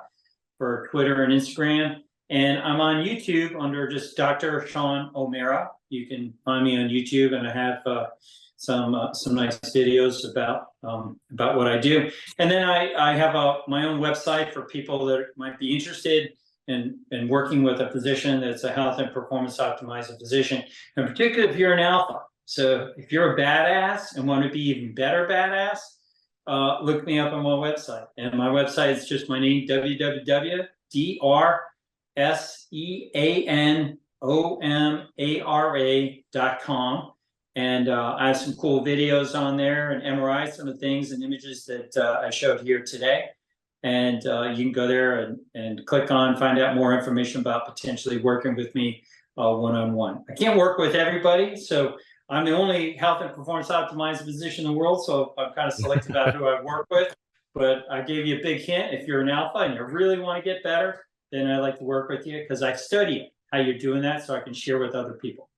for Twitter and Instagram. And I'm on YouTube under just Dr. Sean O'Mara. You can find me on YouTube, and I have some nice videos about what I do. And then I have my own website for people that might be interested in working with a physician that's a health and performance optimizing physician, and particularly if you're an alpha. So if you're a badass and want to be even better badass, look me up on my website. And my website is just my name, www.drseanomara.com. And I have some cool videos on there and MRI, some of the things and images that I showed here today. And you can go there and click on, find out more information about potentially working with me one-on-one. I can't work with everybody, so I'm the only health and performance optimized physician in the world, so I'm kind of selective about who I work with. But I gave you a big hint. If you're an alpha and you really want to get better, then I'd like to work with you because I study how you're doing that so I can share with other people.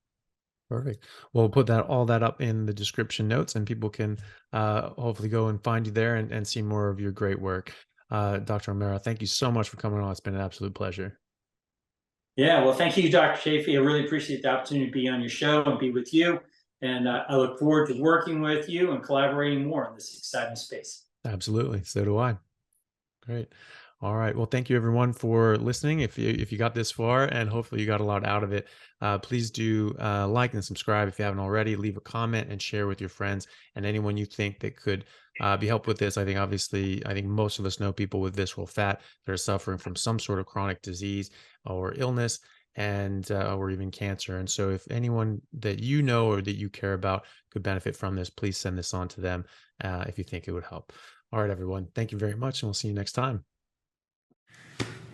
Perfect. We'll put all that up in the description notes, and people can hopefully go and find you there, and see more of your great work. Dr. O'Mara, thank you so much for coming on. It's been an absolute pleasure. Yeah, well, thank you, Dr. Chafee. I really appreciate the opportunity to be on your show and be with you. And I look forward to working with you and collaborating more in this exciting space. Absolutely. So do I. Great. All right. Well, thank you everyone for listening. If you got this far, and hopefully you got a lot out of it, please do like and subscribe if you haven't already. Leave a comment and share with your friends and anyone you think that could be helped with this. I think most of us know people with visceral fat that are suffering from some sort of chronic disease or illness, and or even cancer. And so, if anyone that you know or that you care about could benefit from this, please send this on to them if you think it would help. All right, everyone. Thank you very much, and we'll see you next time.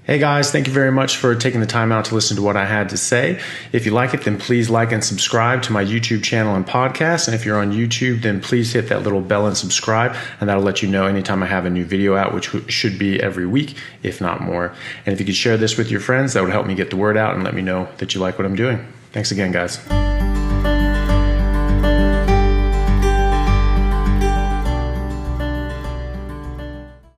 Hey guys, thank you very much for taking the time out to listen to what I had to say. If you like it, then please like and subscribe to my YouTube channel and podcast. And if you're on YouTube, then please hit that little bell and subscribe, and that'll let you know anytime I have a new video out, which should be every week, if not more. And if you could share this with your friends, that would help me get the word out and let me know that you like what I'm doing. Thanks again, guys.